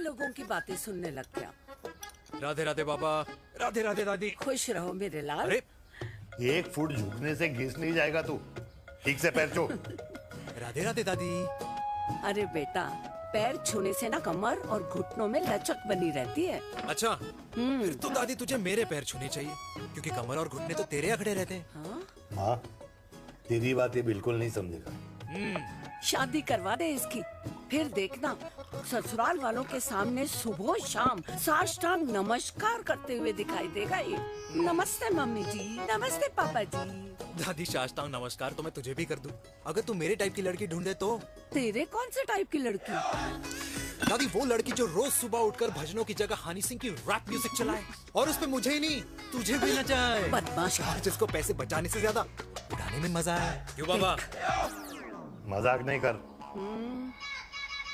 लोगों की बातें सुनने लग गया। राधे राधे बाबा, राधे राधे दादी। खुश रहो मेरे लाल। अरे 1 फुट झुकने से घिस नहीं जाएगा तू, ठीक से पैर छू। राधे राधे दादी। अरे बेटा, पैर छूने से ना कमर और घुटनों में लचक बनी रहती है। अच्छा, फिर तो दादी तुझे मेरे पैर छूने चाहिए, क्योंकि कमर और घुटने तो तेरे अखड़े रहते हैं। हाँ? माँ, तेरी बात ये बिल्कुल नहीं समझेगा। शादी करवा दे इसकी, फिर देखना ससुराल वालों के सामने सुबह शाम साष्टांग नमस्कार करते हुए दिखाई देगा ये। नमस्ते मम्मी जी, नमस्ते पापा जी। दादी साष्टांग नमस्कार तो मैं तुझे भी कर दूं, अगर तू मेरे टाइप की लड़की ढूंढे तो। तेरे कौन से टाइप की लड़की? दादी वो लड़की जो रोज सुबह उठकर भजनों की जगह हनी सिंह की रैप म्यूजिक चलाए, और उसपे मुझे ही नहीं तुझे भी नचाए। बदमाश। और जिसको पैसे बचाने से ज्यादा उड़ाने में मजा है। क्यों बाबा? मजाक नहीं कर।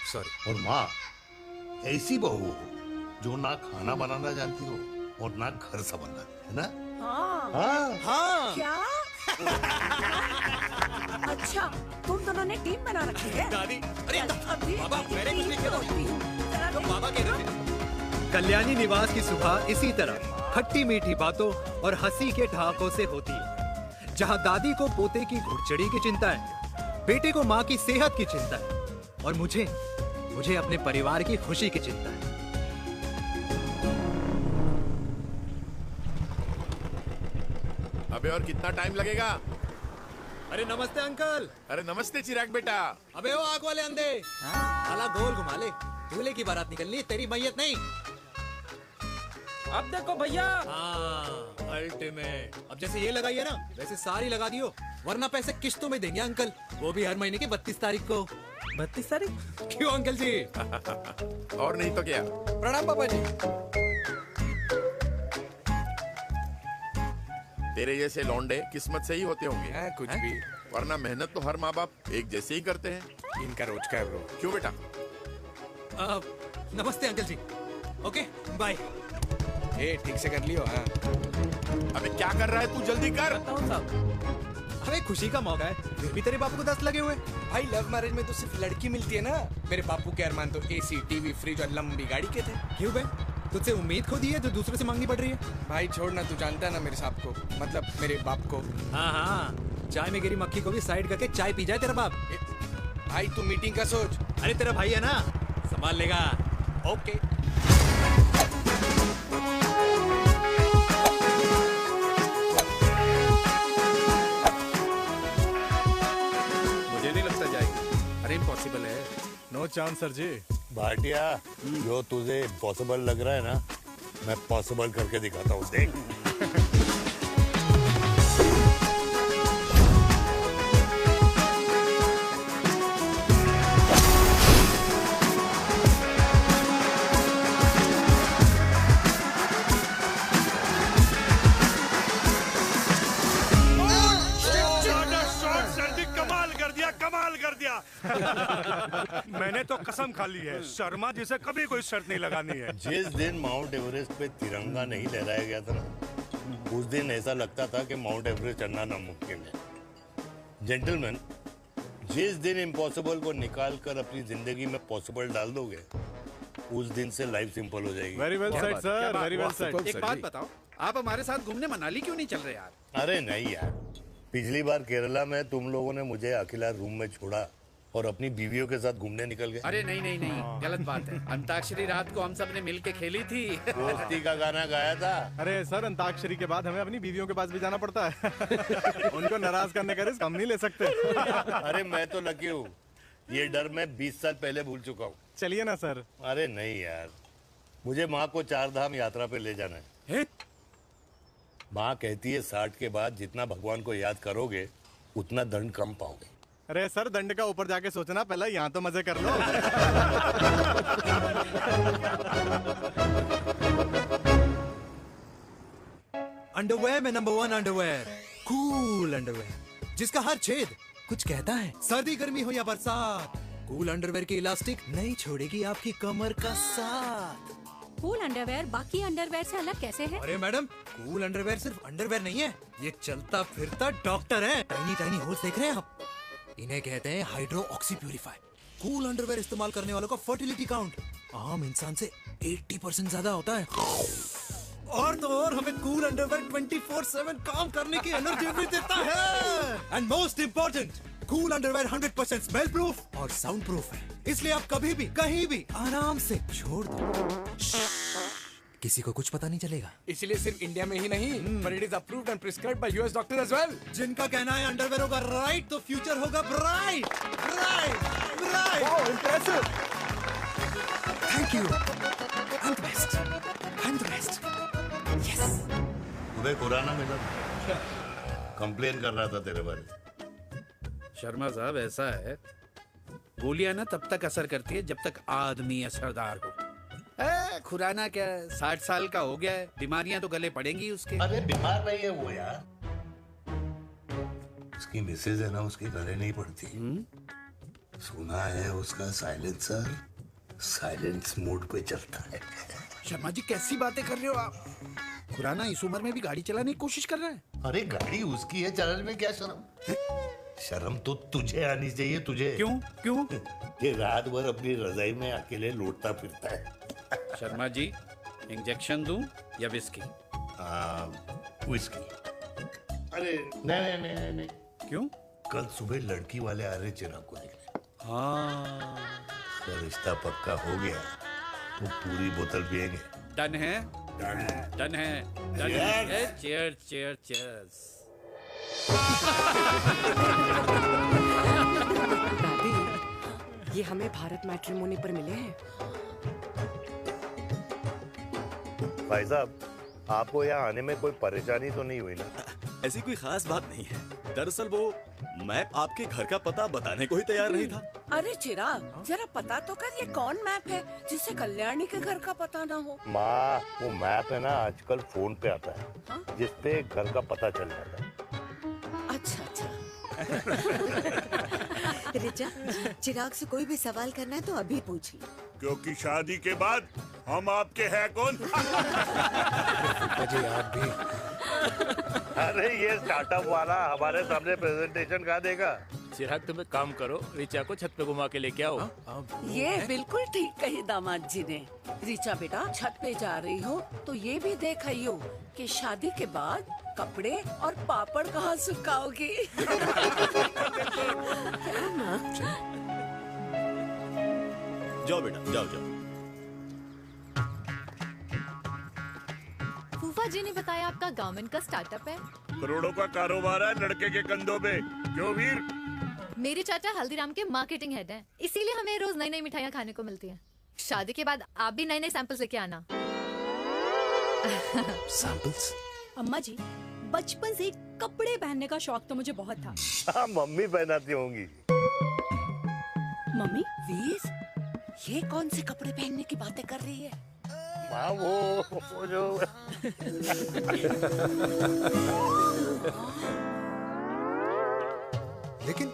सॉरी। और माँ, ऐसी बहू हो जो ना खाना बनाना जानती हो और ना घर संभालना, है ना? हाँ। हाँ। हाँ। क्या? अच्छा, तुम दोनों ने टीम बना रखी है? दादी, अरे अभी बाबा, मैंने कुछ नहीं किया। तो बाबा कह रहे थे। कल्याणी निवास की सुबह इसी तरह खट्टी मीठी बातों और हंसी के ठहाकों से होती है, जहां दादी को पोते की घुड़चड़ी की चिंता है, बेटे को माँ की सेहत की चिंता है, और मुझे अपने परिवार की खुशी की चिंता है। अबे और कितना टाइम लगेगा? अरे नमस्ते अंकल। अरे नमस्ते चिराग बेटा। अबे ओ आग वाले अंधे, साला गोल घुमा ले, दूल्हे की बारात निकलनी, तेरी मैयत नहीं। अब देखो भैया। हाँ, अल्टीमेट। अब जैसे ये लगाई है ना, वैसे सारी लगा दियो, वरना पैसे किश्तों में देंगे अंकल, वो भी हर महीने की 32 तारीख को। 32 तारीख? क्यों अंकल जी? और नहीं तो क्या। प्रणाम पापा जी। तेरे जैसे लौंडे किस्मत से ही होते होंगे। कुछ भी, वरना मेहनत तो हर माँ बाप एक जैसे ही करते हैं। इनका रोज का है ब्रो। क्यों बेटा? नमस्ते अंकल जी। Okay bye. ए ठीक से कर लियो। हाँ। अबे क्या कर रहा है तू, जल्दी कर। अरे खुशी का मौका है, फिर भी तेरे बापू को 10 लगे हुए। भाई लव मैरिज में तो सिर्फ लड़की मिलती है ना। मेरे बापू के अरमान तो एसी, टीवी, फ्रिज और लंबी गाड़ी के थे। क्यों बे? तुझसे उम्मीद खो दी है जो दूसरों से मांगनी पड़ रही है? भाई छोड़ना, तू जानता है ना मेरे साहब को, मतलब मेरे बाप को। हाँ हाँ, चाय में गिरी मक्खी को भी साइड करके चाय पी जाए तेरा बाप। भाई तू मीटिंग का सोच। अरे तेरा भाई है ना, संभाल लेगा। ओके। मुझे नहीं लगता जाएगी। अरे इम्पॉसिबल है। नो चांस सर जी। भाटिया, जो तुझे इम्पॉसिबल लग रहा है ना, मैं पॉसिबल करके दिखाता हूँ, देख। मैंने तो कसम खा ली है, शर्मा जी से कभी कोई शर्त नहीं लगानी है। जिस दिन माउंट एवरेस्ट पे तिरंगा नहीं लहराया गया था ना, उस दिन ऐसा लगता था कि माउंट एवरेस्ट चढ़ना नामुमकिन है। जेंटलमैन, जिस दिन इम्पॉसिबल को निकाल कर अपनी जिंदगी में पॉसिबल डाल दोगे, उस दिन से लाइफ सिंपल हो जाएगी। Very well said sir, very well said. एक बात बताओ, आप हमारे साथ घूमने मनाली क्यों नहीं चल रहे यार? अरे नहीं यार, पिछली बार केरला में तुम लोगों ने मुझे अकेला रूम में छोड़ा और अपनी बीवियों के साथ घूमने निकल गए। अरे नहीं नहीं नहीं, गलत बात है। अंताक्षरी रात को हम सब ने मिल के खेली थी। दोस्ती का गाना गाया था। अरे सर, अंताक्षरी के बाद हमें अपनी बीवियों के पास भी जाना पड़ता है। उनको नाराज करने का रिस्क हम नहीं ले सकते। अरे मैं तो लकी हूँ, ये डर मैं 20 साल पहले भूल चुका हूँ। चलिए ना सर। अरे नहीं यार, मुझे माँ को 4 धाम यात्रा पे ले जाना है। माँ कहती है 60 के बाद जितना भगवान को याद करोगे उतना दंड कम पाओगे। अरे सर, दंड का ऊपर जाके सोचना, पहले यहाँ तो मजे कर लो। अंडरवेयर में नंबर 1 अंडरवेयर, कूल अंडरवेयर, जिसका हर छेद कुछ कहता है। सर्दी गर्मी हो या बरसात, कूल अंडरवेयर की इलास्टिक नहीं छोड़ेगी आपकी कमर का साथ। कूल अंडरवेयर बाकी अंडरवेयर से अलग कैसे है? अरे मैडम, कूल अंडरवेयर सिर्फ अंडरवेयर नहीं है, ये चलता फिरता डॉक्टर है। टाइनी टाइनी होल्स देख रहे हैं आप? इन्हें कहते हैं hydro oxy purify. Cool underwear इस्तेमाल करने वालों का फर्टिलिटी काउंट आम इंसान से 80% ज्यादा होता है। और तो और हमें कूल अंडरवेयर 24/7 काम करने की एनर्जी भी देता है। And most important, cool underwear 100% smell proof और साउंड प्रूफ है, इसलिए आप कभी भी कहीं भी आराम से छोड़ दो, किसी को कुछ पता नहीं चलेगा। इसलिए सिर्फ इंडिया में ही नहीं, पर it is approved and prescribed by US doctor as well. जिनका कहना है अंडरवेयर होगा राइट तो फ्यूचर होगा bright. Right right. Wow, impressive. Thank you. I'm the best. I'm the best. Yes. Uday Khurana मिला कंप्लेन कर रहा था तेरे बारे में। शर्मा साहब ऐसा है, गोलियां ना तब तक असर करती है जब तक आदमी असरदार हो। खुराना क्या 60 साल का हो गया है, बीमारियां तो गले पड़ेंगी उसके। अरे बीमार नहीं है वो यार, उसकी मिसेज है ना, उसके गले नहीं पड़ती। सुना है उसका साइलेंसर साइलेंस मोड पे चलता है। शर्मा जी कैसी बातें कर रहे हो आप? खुराना इस उम्र में भी गाड़ी चलाने की कोशिश कर रहा है। अरे गाड़ी उसकी है, चलाने में क्या शर्म? शर्म तो तुझे आनी चाहिए, तुझे। क्यों क्यों? ये रात भर अपनी रजाई में अकेले लौटता फिरता है। शर्मा जी, इंजेक्शन दूं या विस्की? विस्की। अरे नहीं नहीं नहीं नहीं। क्यों? कल सुबह लड़की वाले आ रहे चिराग को देखने। हाँ, अगर रिश्ता पक्का हो गया तो पूरी बोतल पिएंगे। डन है, डन है, डन है, डन Cheers. है। Cheers cheers cheers. दादी, ये हमें भारत मैट्रिमोनी पर मिले हैं। भाई साहब, आपको यहाँ आने में कोई परेशानी तो नहीं हुई ना? ऐसी कोई खास बात नहीं है। दरअसल वो मैप आपके घर का पता बताने को ही तैयार नहीं था। अरे चिराग, जरा पता तो कर, ये कौन मैप है जिससे कल्याणी के घर का पता ना हो? माँ, वो मैप है ना आजकल फोन पे आता है, जिसपे घर का पता चल जाता है। अच्छा अच्छा। रिचा, चिराग से कोई भी सवाल करना है तो अभी पूछिए। क्योंकि शादी के बाद हम आपके हैं कौन? अजय आप भी। अरे ये स्टार्टअप वाला हमारे सामने प्रेजेंटेशन कहाँ देगा? चिराग तुम एक काम करो, रिचा को छत पे घुमा के लेके आओ। ये बिल्कुल ठीक कही दामाद जी ने। रिचा बेटा, छत पे जा रही हो तो ये भी देख आइयो कि शादी के बाद कपड़े और पापड़ कहाँ सुखाओगी। जाओ बेटा, जाओ जाओ। फूफा जी ने बताया आपका गवर्नमेंट का स्टार्टअप है। करोड़ों का कारोबार है लड़के के कंधों पे। क्यों वीर? मेरे चाचा हल्दीराम के मार्केटिंग हेड हैं, इसीलिए हमें रोज नई नई मिठाइयाँ खाने को मिलती हैं। शादी के बाद आप भी नए नए सैंपल्स लेके आना। सैंपल्स? अम्मा जी, बचपन से कपड़े पहनने का शौक तो मुझे बहुत था। हाँ, मम्मी पहनाती होंगी। मम्मी? वीर, ये कौन से कपड़े पहनने की बातें कर रही है? माँ, वो जो लेकिन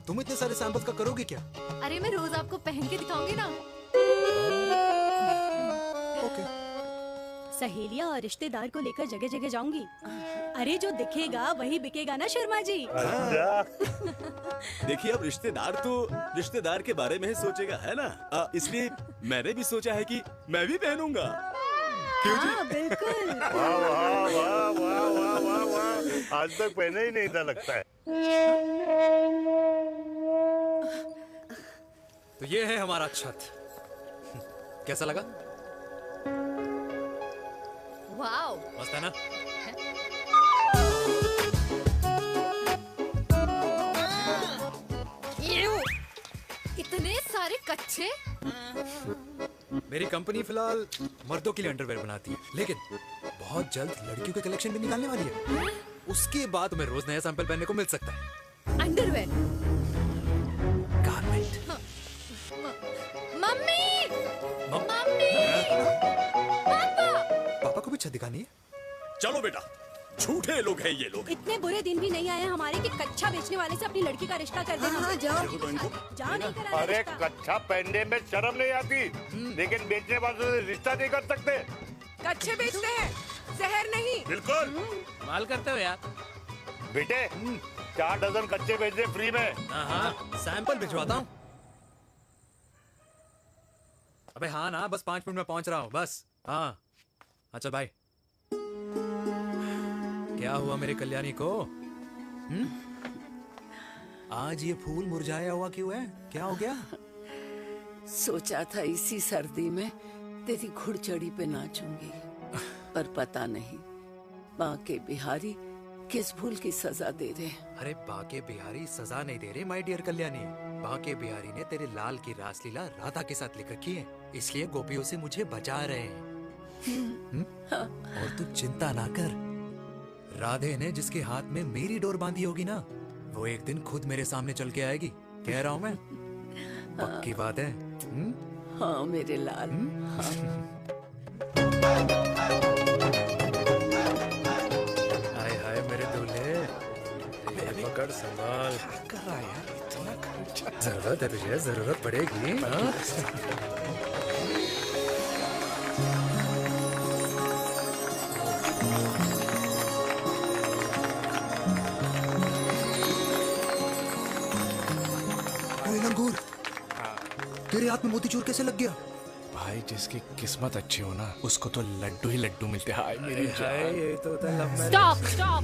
तुम इतने सारे सैंपल्स का करोगे क्या? अरे मैं रोज आपको पहन के दिखाऊंगी ना। ओके। सहेलियाँ और रिश्तेदार को लेकर जगह जगह जाऊंगी। अरे जो दिखेगा वही बिकेगा ना शर्मा जी। देखिए, अब रिश्तेदार तो रिश्तेदार के बारे में ही सोचेगा, है ना? इसलिए मैंने भी सोचा है कि मैं भी पहनूंगा। क्यों जी? हाँ, बिल्कुल। वाह वाह वाह वाह वाह वाह वाह, आज तक पहने ही नहीं था लगता है। तो ये है हमारा छत। कैसा लगा? वाओ, मस्त है ना? इतने सारे कच्चे। मेरी कंपनी फिलहाल मर्दों के लिए अंडरवेयर बनाती है, लेकिन बहुत जल्द लड़कियों के कलेक्शन भी निकालने वाली है। उसके बाद तुम्हें रोज नया सैंपल पहनने को मिल सकता है। अंडरवेयर? गारमेंट। मम्मी, मम्मी, पापा। पापा को भी छत दिखानी है? चलो बेटा, झूठे लोग हैं ये लोग। इतने बुरे दिन भी नहीं आए हमारे कि कच्चा बेचने वाले से अपनी लड़की का रिश्ता कर देना। हाँ, जाओ। जाओ, नहीं करा अरे रिश्ता। कच्चा पहनने में शर्म नहीं आती, लेकिन बेचने वालों से रिश्ता नहीं कर सकते। कच्चे बेचते हैं, जहर नहीं। बिल्कुल। कमाल करते हो यार। बेटे, 4 डजन कच्चे बेच दे फ्री में। हाँ, सैंपल भिजवाता हूँ। अबे हाँ ना, बस 5 मिनट में पहुंच रहा हूँ बस। हाँ अच्छा बाय। क्या हुआ मेरे कल्याणी को? आज ये फूल मुरझाया हुआ क्यों है? क्या हो गया? सोचा था इसी सर्दी में तेरी घुड़चड़ी पे नाचूंगी, पर पता नहीं बाके बिहारी किस भूल की सजा दे रहे। अरे बाके बिहारी सजा नहीं दे रहे माय डियर कल्याणी। बाके बिहारी ने तेरे लाल की रासलीला राधा के साथ लिख रखी है, इसलिए गोपियों से मुझे बचा रहे हैं। और तू चिंता ना कर, राधे ने जिसके हाथ में मेरी डोर बांधी होगी ना, वो एक दिन खुद मेरे सामने चल के आएगी। कह रहा हूँ मैं, पक्की बात है। हाँ मेरे लाल। हाय हाय मेरे दूल्हे, पकड़ संभाल। क्या कर रहा है यार, इतना खर्चा। जरूरत है तुझे, जरूरत पड़ेगी। लंगूर, तेरे हाथ में मोतीचूर कैसे लग गया? भाई जिसकी किस्मत अच्छी हो ना, उसको तो लड्डू ही लड्डू मिलते हैं। हाय मेरी हाय, जान। ये तो होता है लव मैरिज। स्टॉप स्टॉप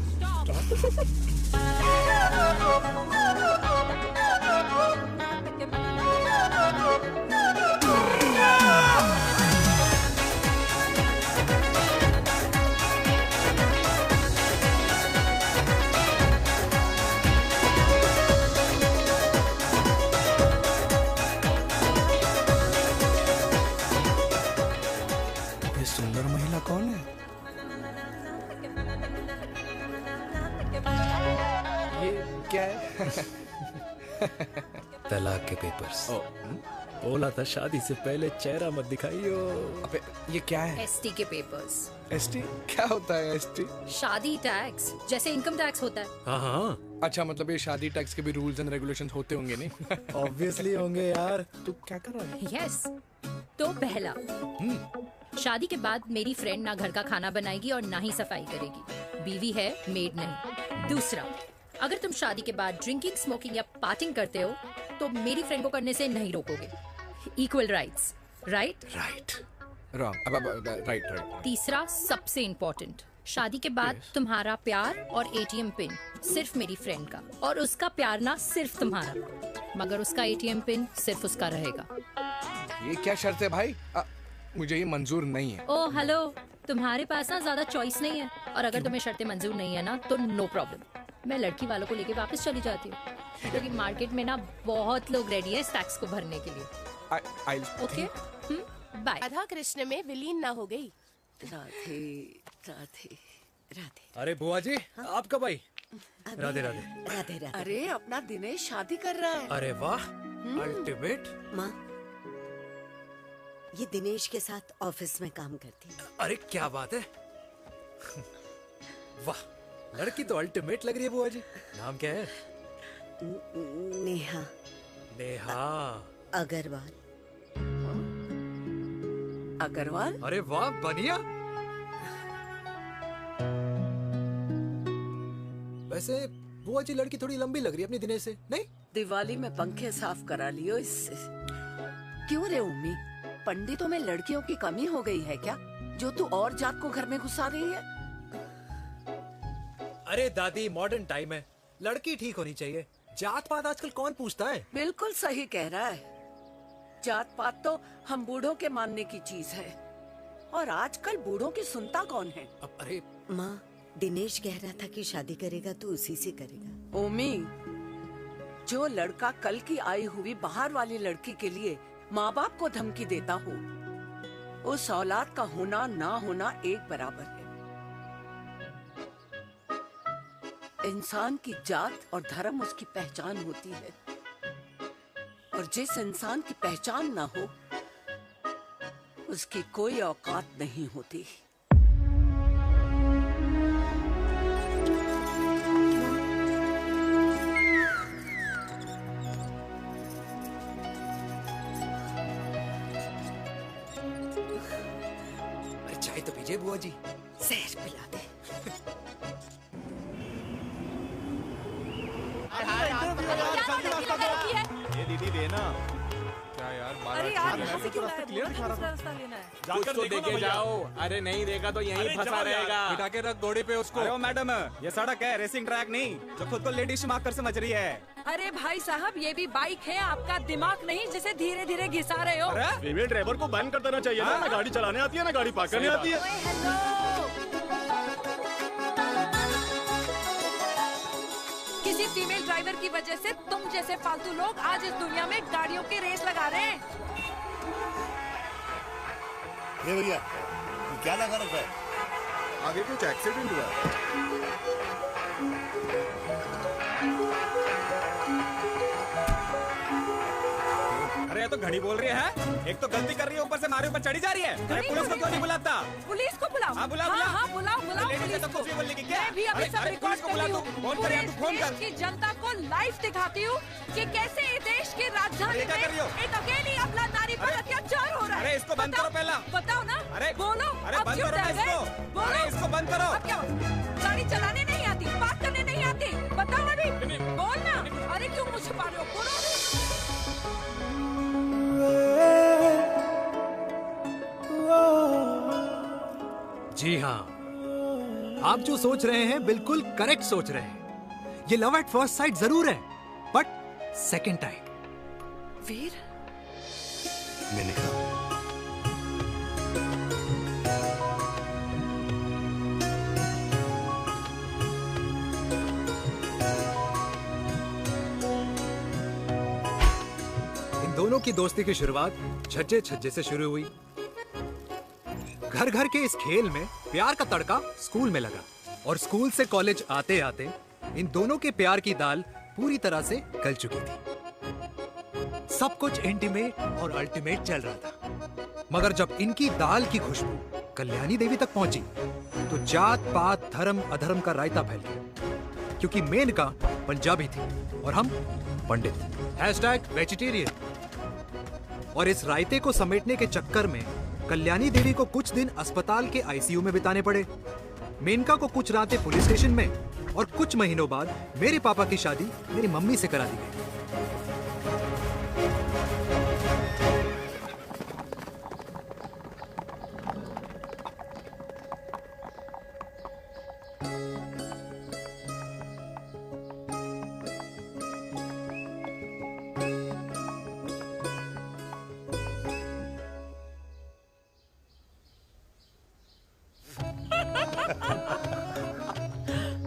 ये सुंदर महिला कौन है? ये क्या है? तलाक के पेपर्स। बोला था शादी से पहले चेहरा मत दिखाइयो। अबे ये क्या है? एसटी के पेपर्स। एसटी क्या होता है? एसटी शादी टैक्स, जैसे इनकम टैक्स होता है। हाँ हाँ, अच्छा, मतलब ये शादी टैक्स के भी रूल्स एंड रेगुलेशंस होते होंगे नहीं? ऑब्वियसली होंगे यार। तू क्या कर रहा है? यस। तो पहला, शादी के बाद मेरी फ्रेंड ना घर का खाना बनाएगी और ना ही सफाई करेगी, बीवी है, मेड नहीं। दूसरा, अगर तुम शादी के बाद ड्रिंकिंग, स्मोकिंग या पार्टिंग करते हो तो मेरी फ्रेंड को करने से नहीं रोकोगे। Equal rights, right? Right. Wrong. Right right. तीसरा, सबसे इम्पोर्टेंट, शादी के बाद तुम्हारा प्यार और एटीएम पिन सिर्फ मेरी फ्रेंड का, और उसका प्यार ना सिर्फ तुम्हारा, मगर उसका एटीएम पिन सिर्फ उसका रहेगा। ये क्या शर्त है भाई? मुझे ये मंजूर नहीं है। ओ हेलो, तुम्हारे पास ना ज्यादा चॉइस नहीं है, और अगर तुम्हें शर्तें मंजूर नहीं है ना तो नो प्रॉब्लम, मैं लड़की वालों को लेके वापस चली जाती हूँ, क्योंकि मार्केट में ना बहुत लोग रेडी है इस टैक्स को भरने के लिए। Okay, bye. राधा कृष्ण में विलीन ना हो गई। राधे राधे राधे। अरे बुआ जी, आप कब आई? राधे राधे। राधे राधे। अरे अपना दिनेश शादी कर रहा है। अरे वाह, अल्टीमेट। माँ, ये दिनेश के साथ ऑफिस में काम करती है। अरे क्या बात है, वाह, लड़की तो अल्टीमेट लग रही है बुआ जी। नाम क्या है? नेहा। नेहा अग्रवाल। अग्रवाल? अरे वाह, बढ़िया। वैसे बुआ जी लड़की थोड़ी लंबी लग रही है अपनी दिनेश से, नहीं? दिवाली में पंखे साफ करा लियो इससे। क्यों रे उम्मी, पंडितों में लड़कियों की कमी हो गई है क्या, जो तू और जात को घर में घुसा रही है? अरे दादी, मॉडर्न टाइम है, लड़की ठीक होनी चाहिए। जात पात आजकल कौन पूछता है? बिल्कुल सही कह रहा है। जात पात तो हम बूढ़ों के मानने की चीज है, और आजकल बूढ़ों की सुनता कौन है? अरे माँ, दिनेश कह रहा था कि शादी करेगा तो उसी से करेगा। ओमी, जो लड़का कल की आई हुई बाहर वाली लड़की के लिए माँ बाप को धमकी देता हो, उस औलाद का होना ना होना एक बराबर है। इंसान की जात और धर्म उसकी पहचान होती है, और जिस इंसान की पहचान ना हो उसकी कोई औकात नहीं होती। अरे चाय तो पीजिए बुआ जी। जहर पिला दे। ये दीदी देना। क्या यार, अरे यार यहाँ से क्यों रास्ता क्लियर दिखा रहा था। कुछ तो देखे जाओ। अरे नहीं देखा तो यहीं फंसा रहेगा। बिठा के रख घोड़ी पे उसको। अरे मैडम, ये सड़क है, रेसिंग ट्रैक नहीं जो खुद को लेडी शिमाक कर समझ रही है। अरे भाई साहब, ये भी बाइक है, आपका दिमाग नहीं जिसे धीरे धीरे घिसा रहे हो। फीमेल ड्राइवर को बैन कर देना चाहिए ना गाड़ी चलाने आती है ना गाड़ी पार्क करने आती है। किसी फीमेल ड्राइवर की वजह से तुम जैसे फालतू लोग आज इस दुनिया में गाड़ियों की रेस लगा रहे हैं। ये भैया क्या लगा रखा है? आगे कुछ एक्सीडेंट हुआ। अरे तो घड़ी बोल रही है, एक तो गलती कर रही है, ऊपर से हमारे ऊपर चढ़ी जा रही है। अरे पुलिस को क्यों नहीं बुलाता? पुलिस को बुलाओ। हाँ बुलाओ हाँ बुलाओ पुलिस को। कुछ भी बोलने की क्या? मैं भी अभी सब रिकॉर्ड कर रही हूँ। फोन कर तू, फोन कर। की जनता को लाइव दिखाती हूँ कि कैसे इस देश की राजधानी में एक अकेली अबला नारी पर अत्याचार हो रहा है। अरे इसको बंद करो पहला। बताओ ना। अरे बोलो। अरे बंद करो इसको। अरे इसको बंद करो। अब क्या? गाड़ी चलाने नहीं आती, बात करने नहीं आती, बताओ अभी। बोल ना। अरे क्यों मुझे छुपा रहे हो? बोलो। जी हाँ, आप जो सोच रहे हैं बिल्कुल करेक्ट सोच रहे हैं। ये लव एट फर्स्ट साइट जरूर है, बट सेकंड टाइम। वीर, मैंने कहा इन दोनों की दोस्ती की शुरुआत छज्जे छज्जे से शुरू हुई। घर घर के इस खेल में प्यार का तड़का स्कूल में लगा और स्कूल से कॉलेज आते आते इन दोनों के प्यार की दाल पूरी तरह से गल चुकी थी। सब कुछ इंटीमेट और अल्टीमेट चल रहा था, मगर जब इनकी दाल की खुशबू कल्याणी देवी तक पहुंची तो जात पात धर्म अधर्म का रायता फैल गया, क्योंकि मेनका पंजाबी थी और हम पंडित। #वेजिटेरियन। और इस रायते को समेटने के चक्कर में कल्याणी देवी को कुछ दिन अस्पताल के आईसीयू में बिताने पड़े। मेनका को कुछ रातें पुलिस स्टेशन में और कुछ महीनों बाद मेरे पापा की शादी मेरी मम्मी से करा दी गई।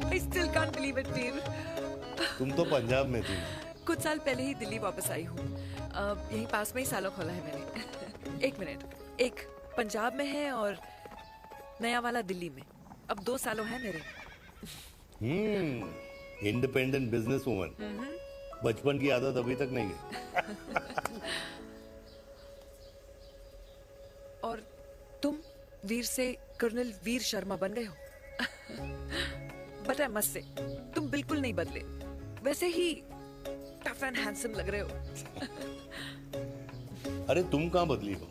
I still can't believe it, वीर। तुम तो पंजाब में थी। कुछ साल पहले ही दिल्ली वापस आई हूँ। यहीं पास में ही सालों खोला है मैंने। एक मिनट, एक पंजाब में है और नया वाला दिल्ली में। अब 2 सालों है मेरे। Independent business woman. बचपन की आदत अभी तक नहीं है। और तुम वीर से कर्नल वीर शर्मा बन गए हो। बट आई मस्ट से, तुम बिल्कुल नहीं बदले, वैसे ही टफ एंड हैंडसम लग रहे हो। अरे तुम कहाँ बदली हो?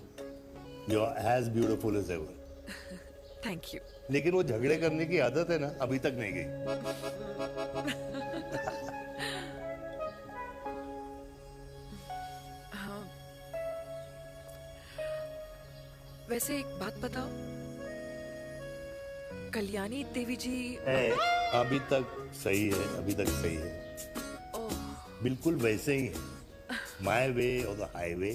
You are as beautiful as ever. Thank you. लेकिन वो झगड़े करने की आदत है ना, अभी तक नहीं गई। हाँ। वैसे एक बात बताओ, कल्याणी देवी जी अभी तक सही है, अभी तक सही है, बिल्कुल वैसे ही है। माय वे और द हाईवे।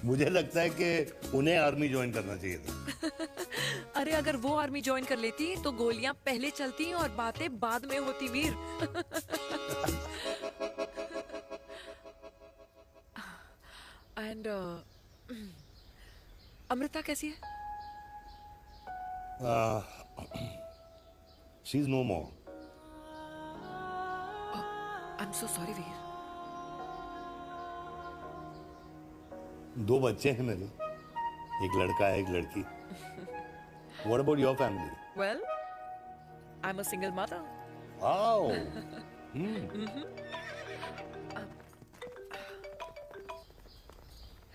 मुझे लगता है कि उन्हें आर्मी ज्वाइन करना चाहिए था। अरे अगर वो आर्मी ज्वाइन कर लेती तो गोलियां पहले चलती और बातें बाद में होती, वीर। एंड अमृता कैसी है? She is no more. I am so sorry Veer. 2 बच्चे हैं मेरे, एक लड़का है, एक लड़की। What about your family? Well, I'm a single mother. Wow.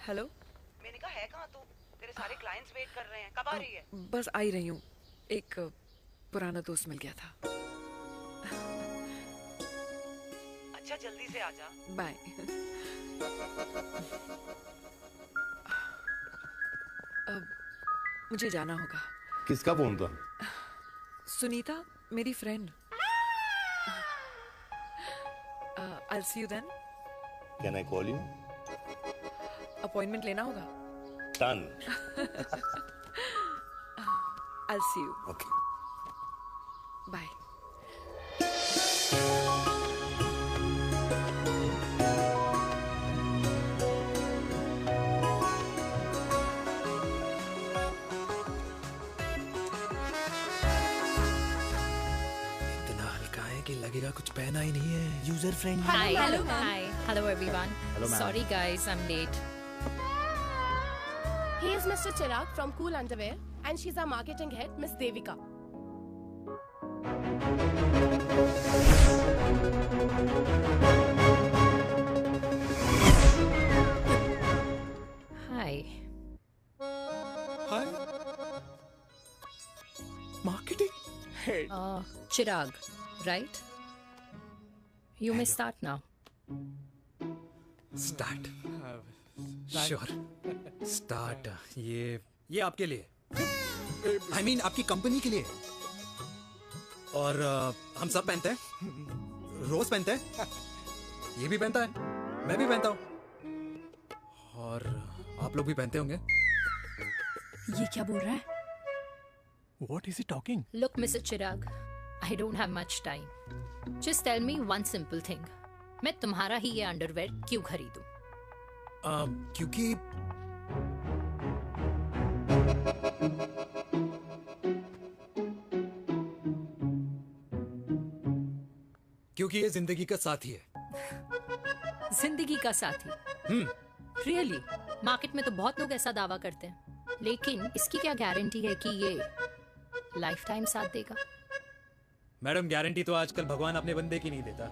Hello. मैंने कहा है कहाँ तू? तेरे सारे क्लाइंट्स वेट कर रहे हैं, कब आ रही है? बस आ ही रही हूँ, एक पुराना दोस्त मिल गया था। अच्छा जल्दी से आ जा। बाय। मुझे जाना होगा। किसका फोन था? सुनीता, मेरी friend. I'll see you then. Can I call you? Appointment लेना होगा। Done. I'll see you. Okay. Bye. इतना हल्का है कि लगेगा कुछ पहना ही नहीं है। User friendly. Hello everyone. Hello, ma'am. Sorry guys, I'm late. He is Mr. Chirag from Cool Underwear and she's our marketing head, Miss Devika. Hi. Hi. Marketing head. Chirag, right? You may start now. Start. Sure. Start. ये आपके लिए। I mean आपकी company के लिए। और हम सब पहनते हैं। रोज पहनते हैं। ये भी पहनता है। मैं भी पहनता हूँ। और आप लोग भी पहनते होंगे। ये क्या बोल रहा है? What is he talking? Look, Mr. Chirag, I don't have much time. Just tell me one simple thing. मैं तुम्हारा ही ये अंडरवेयर क्यों खरीदूं? क्योंकि ये जिंदगी का साथी है। जिंदगी का साथी? Really? मार्केट में तो बहुत लोग ऐसा दावा करते हैं, लेकिन इसकी क्या गारंटी है कि ये लाइफ टाइम साथ देगा? मैडम, गारंटी तो आजकल भगवान अपने बंदे की नहीं देता।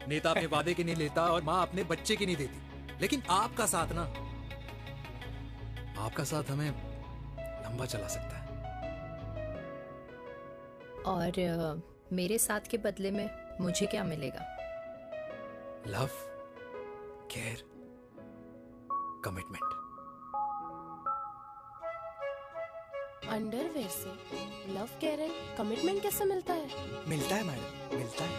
नेता अपने वादे की नहीं लेता और माँ अपने बच्चे की नहीं देती। लेकिन आपका साथ ना, आपका साथ हमें लंबा चला सकता है। और मेरे साथ के बदले में मुझे क्या मिलेगा? Love, care, commitment. अंडरवेयर से लव, केयर एंड कमिटमेंट कैसे मिलता है? मिलता है मैडम, मिलता है।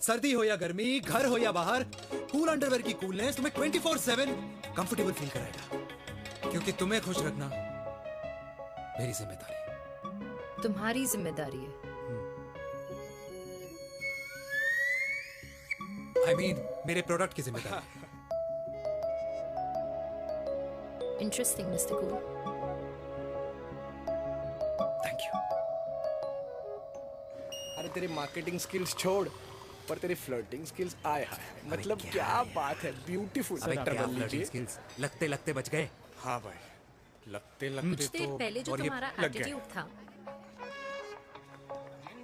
सर्दी हो या गर्मी, घर हो या बाहर, कूल अंडरवेयर की कूलनेस तुम्हें 24/7 कंफर्टेबल फील कराएगा। क्योंकि तुम्हें खुश रखना मेरी जिम्मेदारी है। तुम्हारी जिम्मेदारी है? I mean, मेरे प्रोडक्ट की जिम्मेदारी। Interesting, Mr. Cool. Thank you. अरे तेरी मार्केटिंग स्किल्स छोड़, पर तेरी फ्लर्टिंग स्किल्स आए हाय। मतलब क्या बात है, ब्यूटीफुल। स्किल्स लगते लगते बच गए। हाँ भाई, लगते कुछ लगते देर तो पहले जो और ये तुम्हारा लग गए। एटीट्यूड था,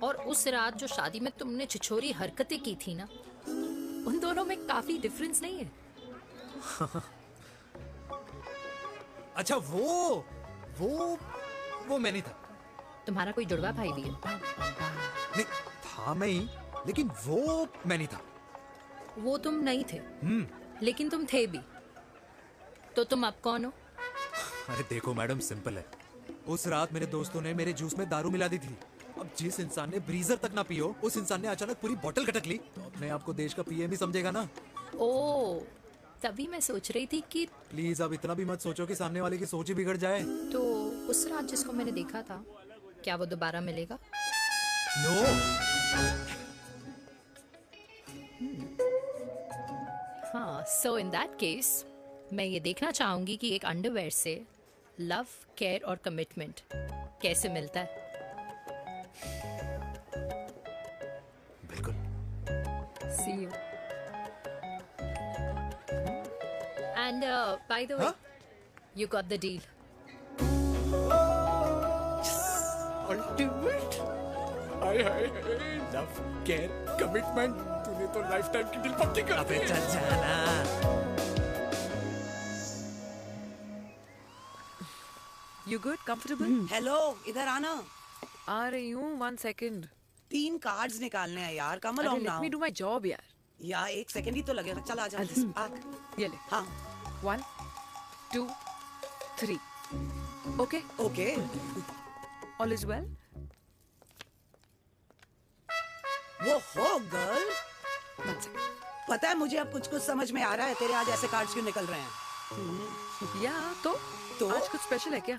और उस रात जो शादी में तुमने छिछोरी हरकतें की थी ना, उन दोनों में काफी डिफरेंस नहीं है? अच्छा, वो मैं नहीं था। तुम्हारा कोई जुड़वा भाई भी है? नहीं था मैं ही, लेकिन वो मैं नहीं था। वो तुम नहीं थे, लेकिन तुम थे भी। तो तुम अब कौन हो? अरे देखो मैडम, सिंपल है। उस रात मेरे दोस्तों ने मेरे जूस में दारू मिला दी थी। अब जिस इंसान ने ब्रीजर तक ना पियो, उस इंसान ने अचानक पूरी बोतल खटक ली, तो अपने आप को देश का पीएम ही समझेगा ना। ओ, तभी मैं सोच रही थी कि प्लीज अब इतना भी मत सोचो कि सामने वाले की सोच ही बिगड़ जाए। तो उस रात जिसको मैंने देखा था, क्या वो दोबारा मिलेगा? नो। हाँ, सो इन दैट केस मैं ये देखना चाहूंगी कि एक अंडरवेयर से लव, केयर और कमिटमेंट कैसे मिलता है। बिल्कुल। See you. And by the way, you got the deal. Ultimate. Hi hi, love, care, commitment. तूने तो लाइफ टाइम की डील पक्की कर दी। चल जाना। You good? Comfortable? हेलो, इधर आना। आ रही हूँ, 1 second. 3 कार्ड्स निकालने हैं यार, कम अरे, along let now। me do my job यार। यार 1 सेकंड ही तो लगेगा। चल आ जा। ये ले। हाँ। 1, 2, 3. Okay? Okay. All is well? वो हो गर्ल, पता है मुझे अब कुछ समझ में आ रहा है तेरे आज ऐसे कार्ड्स क्यों निकल रहे हैं। या तो आज कुछ स्पेशल है क्या?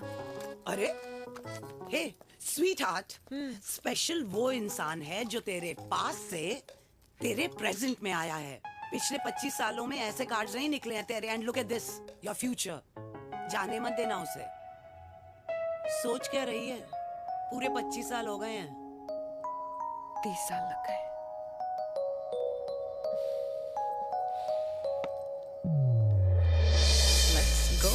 अरे हे स्वीट हार्ट, स्पेशल वो इंसान है जो तेरे पास से तेरे प्रेजेंट में आया है। पिछले 25 सालों में ऐसे कार्ड्स नहीं निकले हैं तेरे। And look at this, your future. जाने मत देना उसे। सोच क्या रही है, पूरे 25 साल हो गए हैं। 30 साल लग गए। Let's go.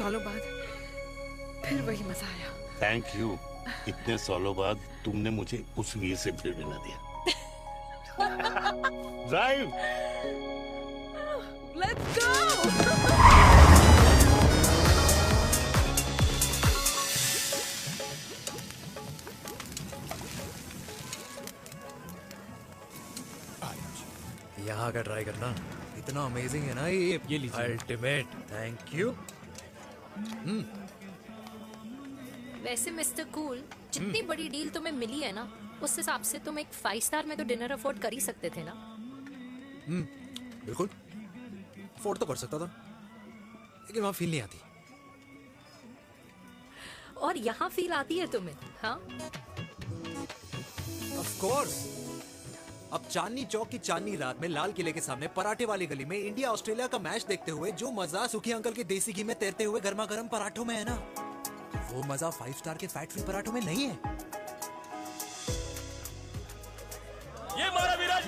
सालों बाद फिर वही मजा आया। Thank you. इतने सालों बाद तुमने मुझे उस वीर से फिर मिला दिया। ड्राइव। Let's go. यहाँ का ट्राई करना, इतना अमेजिंग है ना ये लीजिए अल्टीमेट। Thank you. वैसे मिस्टर कूल, जितनी बड़ी डील तुम्हें मिली है ना, उस हिसाब से तुम एक 5 स्टार में तो डिनर अफोर्ड कर ही सकते थे ना। बिल्कुल अफोर्ड तो कर सकता था, लेकिन वहां फील नहीं आती। और यहाँ फील आती है तुम्हें? हाँ, ऑफ कोर्स। अब चांदनी चौक की चांदनी रात में लाल किले के सामने पराठे वाली गली में इंडिया ऑस्ट्रेलिया का मैच देखते हुए जो मजा सुखी अंकल के देसी घी में तैरते हुए गर्मा गर्म पराठों में है ना, वो मजा 5 स्टार के फैट फ्री पराठों में नहीं है। ये हमारा विराट,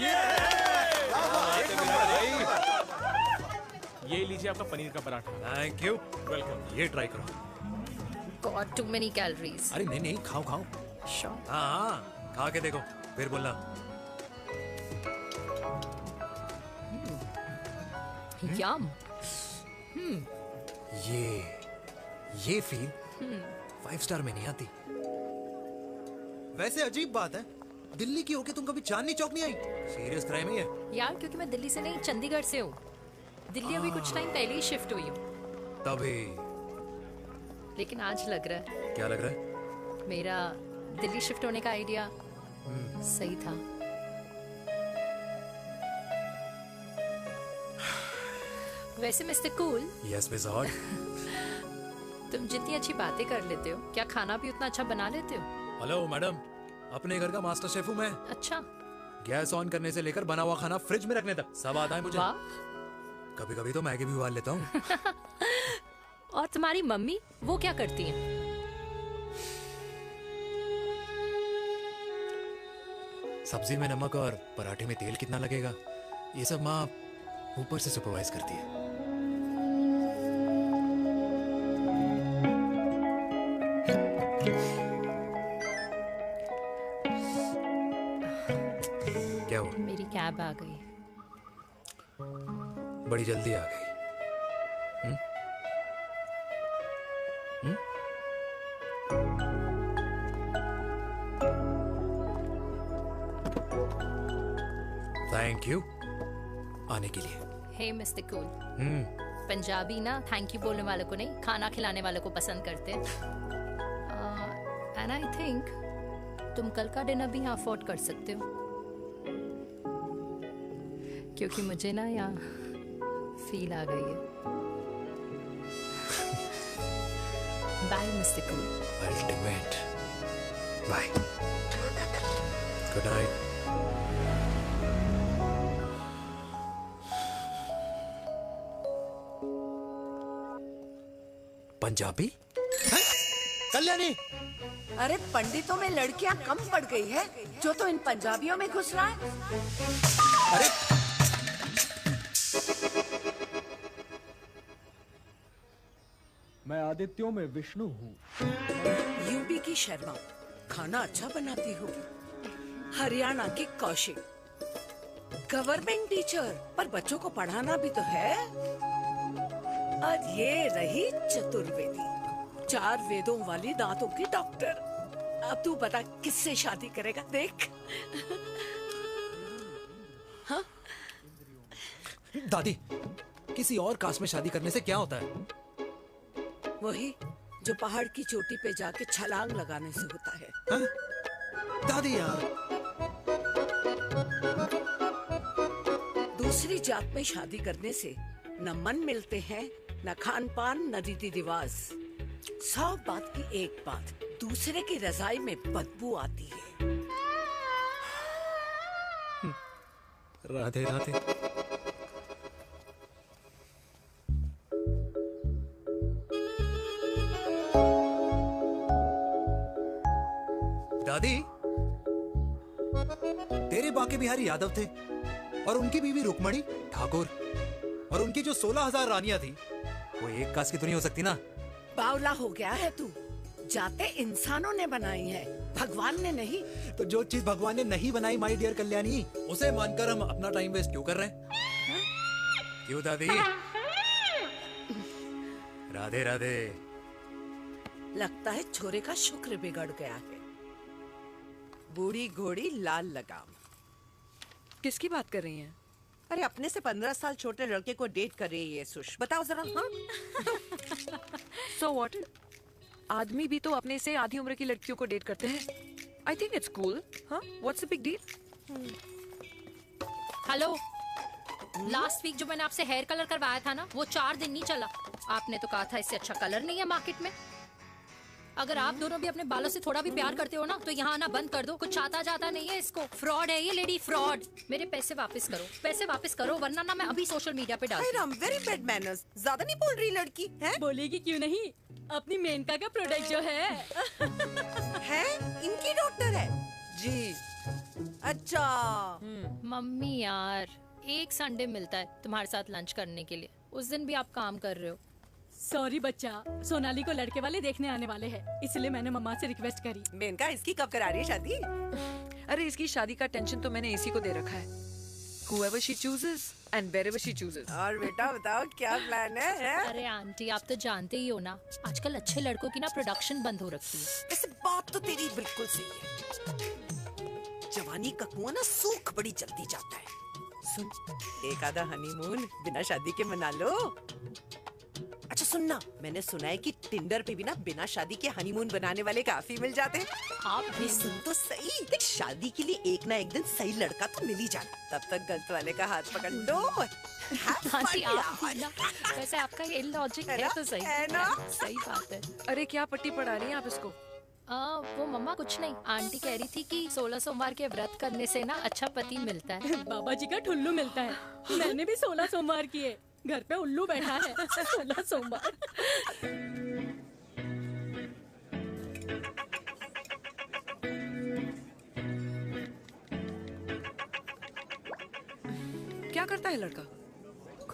ये लीजिए आपका पनीर का पराठा। Thank you. वेलकम। ये ट्राई करो। God too many calories. अरे नहीं नहीं, खाओ खाओ। श्योर। हाँ, खा के देखो फिर बोलना। यम। ये फील 5 स्टार में नहीं आती। वैसे अजीब बात है, दिल्ली की होके तुम कभी चांदनी चौक नहीं आई? सीरियस क्राइम है ये। यार क्योंकि मैं दिल्ली से नहीं, चंडीगढ़ से हूँ। दिल्ली अभी कुछ टाइम पहले ही शिफ्ट हुई हूँ। तभी। लेकिन आज लग रहा है। क्या लग रहा है? मेरा दिल्ली शिफ्ट होने का आइडिया सही था। वैसे mister cool. Yes miss hot. तुम जितनी अच्छी बातें कर लेते हो, क्या खाना भी उतना अच्छा बना लेते हो? हेलो मैडम, अपने घर का मास्टर शेफ हूँ मैं। अच्छा। गैस ऑन करने से लेकर बना हुआ खाना फ्रिज में रखने तक सब आता है मुझे। वाह। कभी कभी तो मैगी भी उबाल लेता हूँ। और तुम्हारी मम्मी वो क्या करती हैं? सब्जी में नमक और पराठे में तेल कितना लगेगा, ये सब माँ ऊपर से सुपरवाइज करती है। क्या हुआ? मेरी कैब आ गई। बड़ी जल्दी आ गई। थैंक यू आने के लिए। हे मिस्टर कूल, पंजाबी ना थैंक यू बोलने वालों को नहीं, खाना खिलाने वालों को पसंद करते हैं। एंड आई थिंक तुम कल का डिनर भी यहाँ अफोर्ड कर सकते हो, क्योंकि मुझे ना यहाँ फील आ गई है। Bye mister cool. Ultimate. Bye. Good night. Punjabi? Kalyani! अरे पंडितों में लड़कियां कम पड़ गई है जो तो इन पंजाबियों में घुस रहा है। अरे आदित्यों में विष्णु हूँ। यूपी की शर्मा, खाना अच्छा बनाती हो। हरियाणा की कौशिक, गवर्नमेंट टीचर, पर बच्चों को पढ़ाना भी तो है। और ये रही चतुर्वेदी, 4 वेदों वाली दांतों की डॉक्टर। अब तू बता किससे शादी करेगा? देख। हाँ? दादी, किसी और कास्ट में शादी करने से क्या होता है? वही जो पहाड़ की चोटी पे जाके छलांग लगाने से होता है। हाँ? दादी यार, दूसरी जात में शादी करने से न मन मिलते हैं, न खान पान, न रीति रिवाज। 100 बात की एक बात, दूसरे की रजाई में बदबू आती है। राधे राधे। दादी, तेरे बाके बिहारी यादव थे और उनकी बीवी रुक्मणी ठाकुर, और उनकी जो 16,000 रानियां थी वो एक कास्ट की तो नहीं हो सकती ना? बावला हो गया है तू। जाते इंसानों ने बनाई है, भगवान ने नहीं। तो जो चीज भगवान ने नहीं बनाई माय डियर कल्याणी, उसे मानकर हम अपना टाइम वेस्ट क्यों कर रहे हैं? क्यों दादी? राधे राधे। लगता है छोरे का शुक्र बिगड़ गया है। बूढ़ी घोड़ी लाल लगाम। किसकी बात कर रही हैं? अरे अपने से 15 साल छोटे लड़के को डेट कर रही है ये सुश। बताओ जरा। हाँ? So what? आदमी भी तो अपने से आधी उम्र की लड़कियों को डेट करते हैं। I think it's cool. हाँ? What's the big deal? Hello, last week जो मैंने आपसे हेयर कलर करवाया था ना, वो 4 दिन नहीं चला। आपने तो कहा था इससे अच्छा कलर नहीं है मार्केट में। अगर आप दोनों भी अपने बालों से थोड़ा भी प्यार करते हो ना, तो यहाँ आना बंद कर दो। कुछ आता जाता नहीं है इसको। फ्रॉड है ये लेडी, फ्रॉड। मेरे पैसे वापस करो, पैसे वापस करो, वरना ना मैं अभी सोशल मीडिया पे डाल दूँ। Very bad manners. ज्यादा नहीं बोल रही लड़की है? बोलेगी क्यों नहीं? अपनी मेनका का प्रोडक्ट जो है है इनकी डॉक्टर है जी। अच्छा मम्मी यार, एक संडे मिलता है तुम्हारे साथ लंच करने के लिए, उस दिन भी आप काम कर रहे हो। सॉरी बच्चा, सोनाली को लड़के वाले देखने आने वाले हैं, इसलिए मैंने मम्मा से रिक्वेस्ट करी। मेनका, इसकी कब करा रही है शादी? अरे इसकी शादी का टेंशन तो मैंने इसी को दे रखा है। Whoever she chooses and wherever she chooses. और बेटा बताओ क्या प्लान है? अरे आंटी, आप तो जानते ही हो ना, आजकल अच्छे लड़कों की ना प्रोडक्शन बंद हो रखी है। ऐसे बात तो तेरी बिल्कुल सही है। जवानी का कुआं ना सूख बड़ी जल्दी जाता है। सुन, एक आधा हनीमून बिना शादी के मना लो। अच्छा सुनना, मैंने सुना है कि टिंडर पे भी ना बिना शादी के हनीमून बनाने वाले काफी मिल जाते हैं। आप भी सुन तो सही, देख शादी के लिए एक ना एक दिन सही लड़का तो मिल ही जाना। तब तक गलत वाले का हाथ पकड़ लो। आंटी आप भी ना, वैसे आपका ये लॉजिक है तो सही है ना? सही बात है। अरे क्या पट्टी पढ़ा रही हैं आप इसको? वो मम्मा कुछ नहीं, आंटी कह रही थी कि 16 सोमवार के व्रत करने से ना अच्छा पति मिलता है। बाबा जी का ठुल्लू मिलता है। मैंने भी 16 सोमवार किए, घर पे उल्लू बैठा है। 16 सोमवार। क्या करता है लड़का?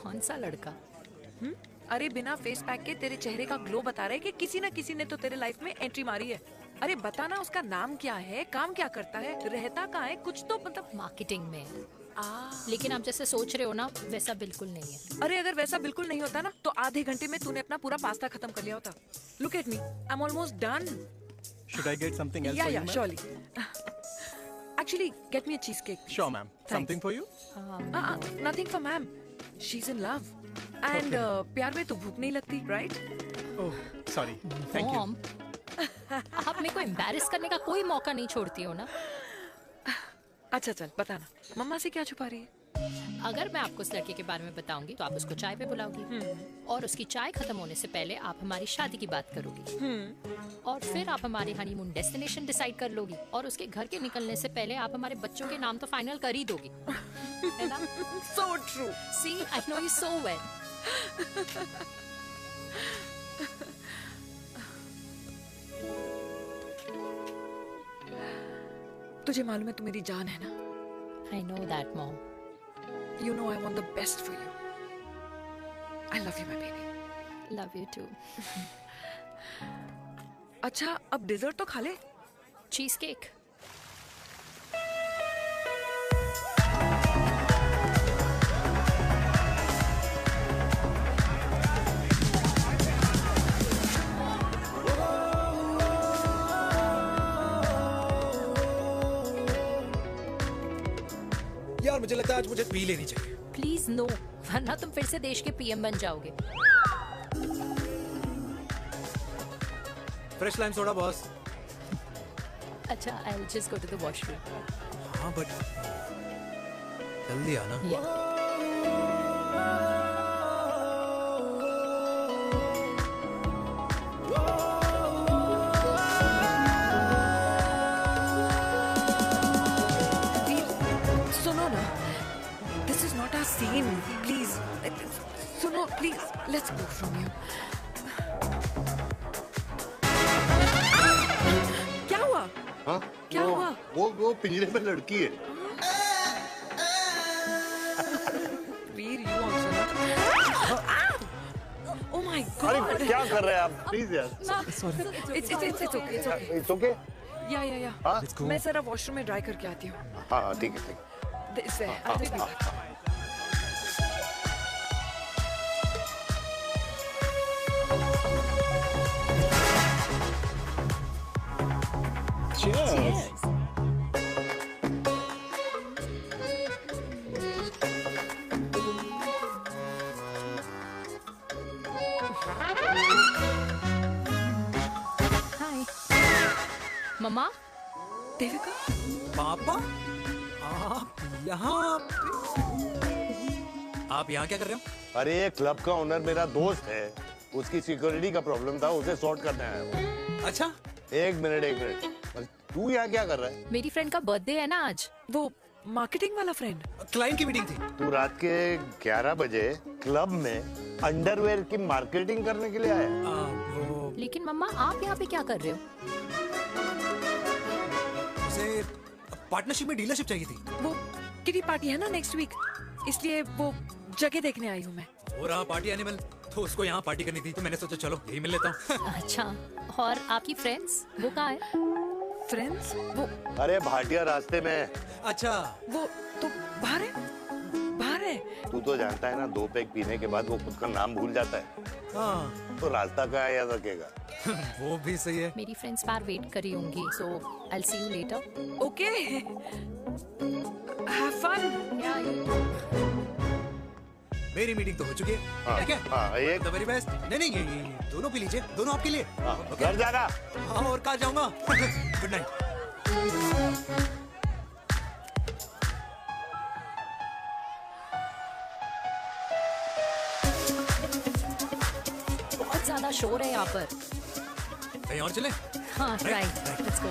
कौन सा लड़का? अरे बिना फेस पैक के तेरे चेहरे का ग्लो बता रहा है कि किसी ना किसी ने तो तेरे लाइफ में एंट्री मारी है। अरे बताना, उसका नाम क्या है, काम क्या करता है, रहता कहाँ है, कुछ तो मतलब। मार्केटिंग में। लेकिन आप जैसे सोच रहे हो ना, वैसा बिल्कुल नहीं है। अरे अगर वैसा बिल्कुल नहीं होता ना, तो आधे घंटे में तूने अपना पूरा पास्ता खत्म कर लिया होता। Look at me, I'm almost done. Should I get something else for you, ma'am? surely. Actually, get me a cheesecake. Sure, ma'am. Something for you? Nothing for ma'am. She's in love. And प्यार में तो भूख नहीं लगती, right? Oh, sorry. Thank you. आप मेरे को embarrass करने का कोई मौका नहीं छोड़ती हो ना। अच्छा चल बताना, मम्मा से क्या छुपा रही है? अगर मैं आपको उस लड़के के बारे में बताऊंगी तो आप उसको चाय पे बुलाओगी, और उसकी चाय खत्म होने से पहले आप हमारी शादी की बात करोगी, और फिर आप हमारे हनीमून डेस्टिनेशन डिसाइड कर लोगी, और उसके घर के निकलने से पहले आप हमारे बच्चों के नाम तो फाइनल कर ही दोगी, है ना? So true. See, I know you so well. तुझे मालूम है तू मेरी जान है ना? I know that, Mom. You know I want the best for you. I love you, my baby. Love you too. अच्छा अब डिजर्ट तो खा ले। Cheese cake. यार मुझे लगता है आज मुझे पी लेनी चाहिए। प्लीज नो, वरना तुम फिर से देश के पीएम बन जाओगे। Fresh lime soda boss. अच्छा, I'll just go to the washroom. हाँ बट जल्दी आना। सुनो ना, this is not our scene. Please, सुनो please, let's go from here. क्या हुआ? हाँ? क्या हुआ? वो पिंजरे में लड़की है। वीर, you also know. Oh my God! अरे क्या कर रहे हैं आप? Please यार। It's okay. It's okay? या। हाँ? मैं जरा वॉशरूम में ड्राई करके आती हूँ। हाँ ठीक है। इससे I'll be back. Cheers. हाय मम्मा। देविका। पापा आप यहाँ क्या कर रहे हो? अरे ये क्लब का ओनर मेरा दोस्त है, उसकी सिक्योरिटी का प्रॉब्लम था, उसे सॉर्ट करने आया हूँ। अच्छा एक मिनट तू यहाँ क्या कर रहा है? मेरी फ्रेंड का बर्थडे है ना आज। वो मार्केटिंग वाला फ्रेंड। क्लाइंट की मीटिंग थी। तू रात के 11 बजे क्लब में अंडरवेयर की मार्केटिंग करने के लिए आया? लेकिन मम्मा आप यहाँ पे क्या कर रहे हो? उसे पार्टनरशिप में डीलरशिप चाहिए थी। वो किटी पार्टी है ना नेक्स्ट वीक, इसलिए वो जगह देखने आई हूँ मैं। हो रहा पार्टी एनिमल, तो उसको यहाँ पार्टी करनी थी, तो मैंने सोचा चलो यही मिल लेता हूँ। अच्छा, और आपकी फ्रेंड्स वो कहाँ है? फ्रेंड्स वो अरे भाटिया रास्ते में। अच्छा वो तो बाहर है। तू तो जानता है ना, 2 पैक पीने के बाद वो खुद का नाम भूल जाता है। हाँ तो रास्ता क्या याद रखेगा? वो भी सही है। मेरी फ्रेंड्स बाहर वेट कर रही होंगी, so I'll see you later. Okay. Have fun. मेरी मीटिंग तो हो चुकी है। ठीक है? हाँ, एक The very best. नहीं ये दोनों पी लीजिए, दोनों आपके लिए। घर जाना। हाँ और कहाँ जाऊँगा? Good night. बहुत ज्यादा शोर है यहाँ पर। कहीं और चले? हाँ राइट, लेट्स गो।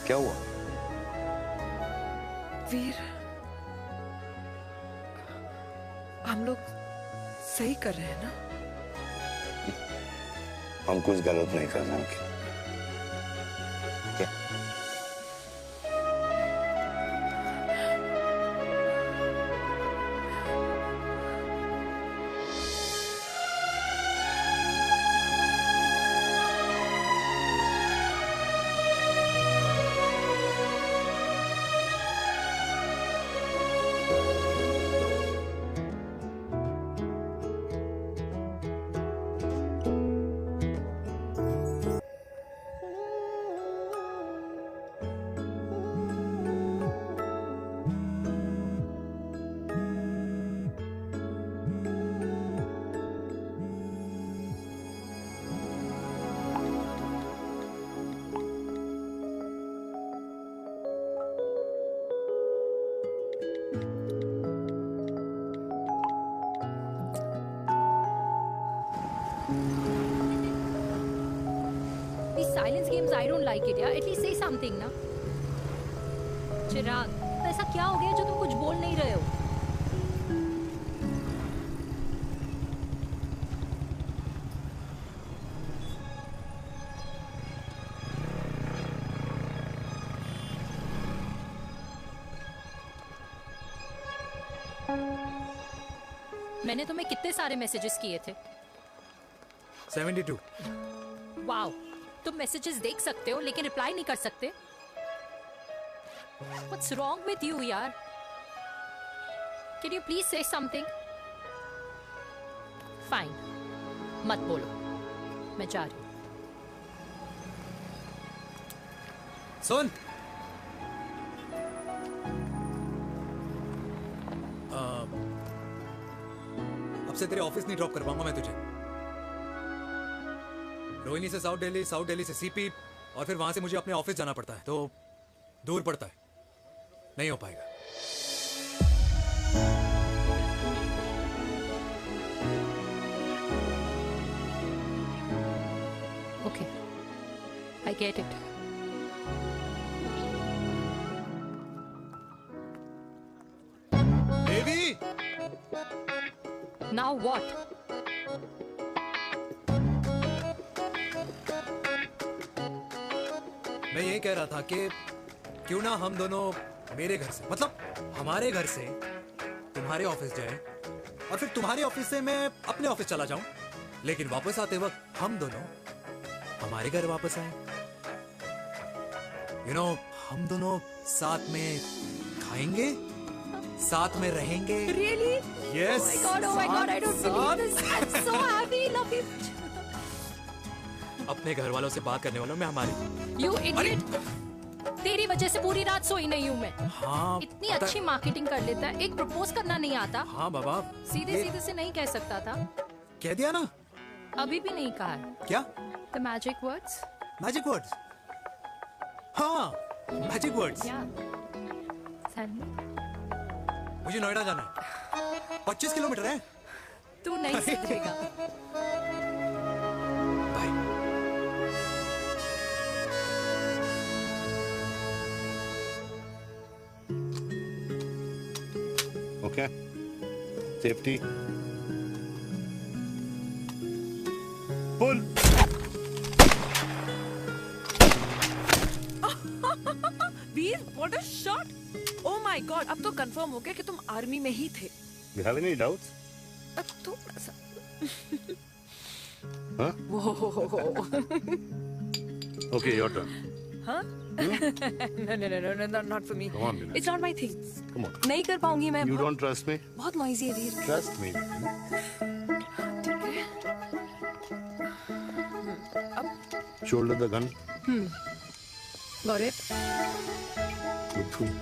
क्या हुआ? वीर, हम लोग सही कर रहे हैं ना? हम कुछ गलत नहीं कर रहे हैं। क्या? These silence games, I don't like it. Yeah, at least say something, ना? चिराग, तो ऐसा क्या हो गया जो तुम कुछ बोल नहीं रहे हो? मैंने तुम्हें कितने सारे मैसेजेस किए थे? 72। वाओ, तुम मैसेजेस देख सकते हो लेकिन रिप्लाई नहीं कर सकते? What's wrong with you, यार? Can you please say something? Fine, मत बोलो, मैं जा रही हूँ। सुन, अब से तेरे ऑफिस नहीं ड्रॉप कर पाऊंगा मैं तुझे। रोहिणी से साउथ दिल्ली से सीपी, और फिर वहां से मुझे अपने ऑफिस जाना पड़ता है, तो दूर पड़ता है, नहीं हो पाएगा। Okay, I get it. Devi! Now what? मैं ये कह रहा था कि क्यों ना हम दोनों मेरे घर से, मतलब हमारे घर से तुम्हारे ऑफिस जाए, और फिर तुम्हारे ऑफिस से मैं अपने ऑफिस चला जाऊं, लेकिन वापस आते वक्त हम दोनों हमारे घर वापस आए। हम दोनों साथ में खाएंगे, साथ में रहेंगे। Really? Yes. Oh my God, I don't believe this. I'm so happy, love you. अपने घर वालों से बात करने वालों में हमारी। You idiot! तेरी वजह से पूरी रात सोई नहीं हूँ मैं। हाँ, इतनी अच्छी मार्केटिंग कर लेता है, एक प्रपोज करना नहीं आता। हाँ बाबा, सीधे से नहीं कह सकता था। कह दिया ना। अभी भी नहीं कहा है। क्या? The magic words? Magic words? हाँ, मैजिक वर्ड्स। मुझे नोएडा जाना है, 25 किलोमीटर है। तू नहीं सीखेगा। Okay. Safety. Pull. Veer, what a shot! Oh my God, अब तो कंफर्म हो गया कि तुम आर्मी में ही थे। You have any doubts? अब तो Huh? Okay, your turn. हाँ? No, not for me. Come on, Bina. It's not my thing. Come on. नहीं कर पाऊंगी मैं। You don't trust me? बहुत noisy है वीर। Trust me. ठीक है। Shoulder the gun. Got it. Good.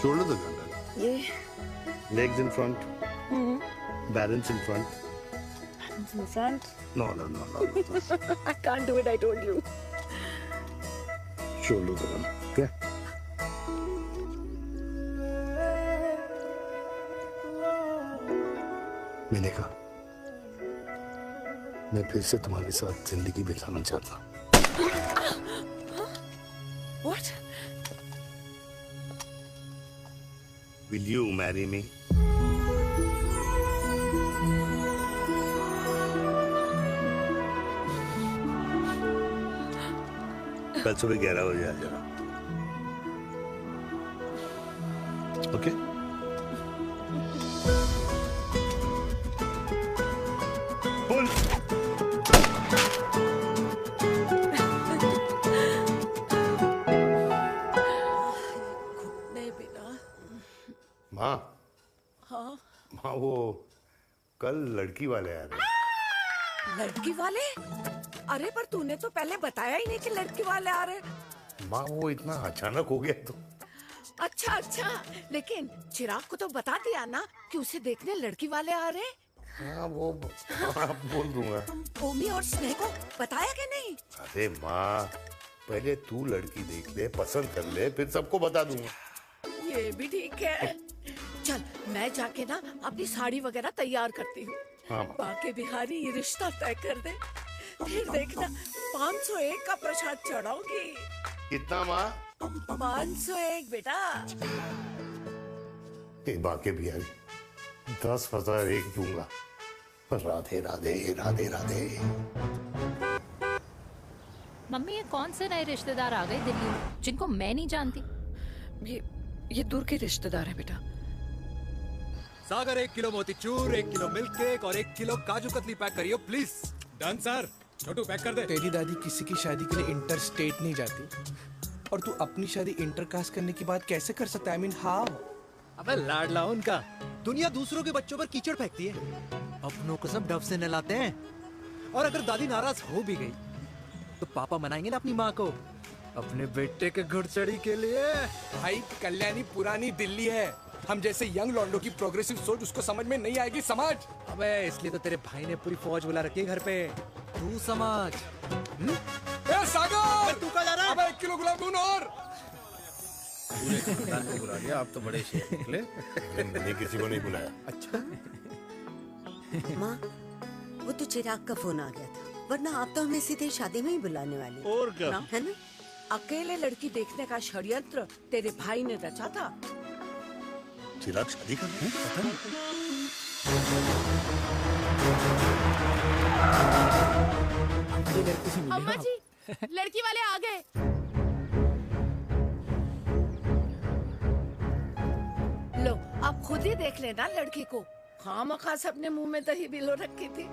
Shoulder the gun. ये। Legs in front. Balance in front. Balance in front. No. I can't do it. I told you. Shoulder the gun. Okay. मैंने कहा, मैं फिर से तुम्हारे साथ जिंदगी बिताना चाहता हूँ। What? Will you marry me? कल सुबह 11 बजे आ जाना। ओके? पुल। माँ। हाँ? माँ, वो कल लड़की वाले आ रहे। लड़की वाले? अरे पर तूने तो पहले बताया ही नहीं कि लड़की वाले आ रहे। माँ, वो इतना अचानक हो गया तो। अच्छा, लेकिन चिराग को तो बता दिया ना कि उसे देखने लड़की वाले आ रहे। हाँ, वो आप बोल दूंगा। ओमी और स्नेह को बताया कि नहीं? अरे माँ, पहले तू लड़की देख ले, पसंद कर ले, फिर सबको बता दूंगा। ये भी ठीक है। चल, मैं जाके ना अपनी साड़ी वगैरह तैयार करती हूँ। हाँ। बाके बिहारी ये रिश्ता तय कर दे, फिर देखना 501 का प्रसाद चढ़ाऊंगी। कितना माँ? 501 बेटा। बाके बिहारी 10,001 दूंगा। राधे राधे राधे राधे। मम्मी, ये कौन से नए रिश्तेदार आ गए दिल्ली में जिनको मैं नहीं जानती? ये दूर के रिश्तेदार है बेटा। Sagar 1 kilo motichoor, 1 kilo milk cake और 1 किलो काजू कतली पैक करियो please. Done sir. Chhotu pack कर दे। तेरी दादी किसी की शादी के लिए इंटर स्टेट नहीं जाती और तू अपनी शादी इंटर कास्ट करने की बात कैसे कर सकता है? I mean, how? अबे लाडला उनका। दुनिया दूसरों के बच्चों पर कीचड़ फेंकती है, अपनों को सब डब से नहलाते हैं। और अगर दादी नाराज हो भी गई तो पापा मनाएंगे ना अपनी माँ को अपने बेटे के घुड़चड़ी के लिए। भाई कल्याणी पुरानी दिल्ली है, हम जैसे यंग लॉन्डो की प्रोग्रेसिव सोच उसको समझ में नहीं आएगी। समझ। अबे इसलिए तो तेरे भाई ने पूरी फौज बुला रखी है घर पे, तू समझ। ए सागर, तू कहाँ जा रहा है? अबे 1 किलो गुलाब जामुन और। पूरे खानदान को बुला लिया, आप तो बड़े शेर निकले। मैंने किसी को नहीं बुलाया। अच्छा माँ, वो तो चिराग का फोन आ गया था, वरना आप तो हमें सीधे शादी में ही बुलाने वाले। और क्या? है ना? अकेले लड़की देखने का षड्यंत्र तेरे भाई ने रचा था। चिराग शादी कर रहे हैं? पता नहीं। अम्मा जी, लड़की वाले आ गए। लो आप खुद ही देख लेना लड़की को। खामखा सबने मुंह में दही बिलो रखी थी।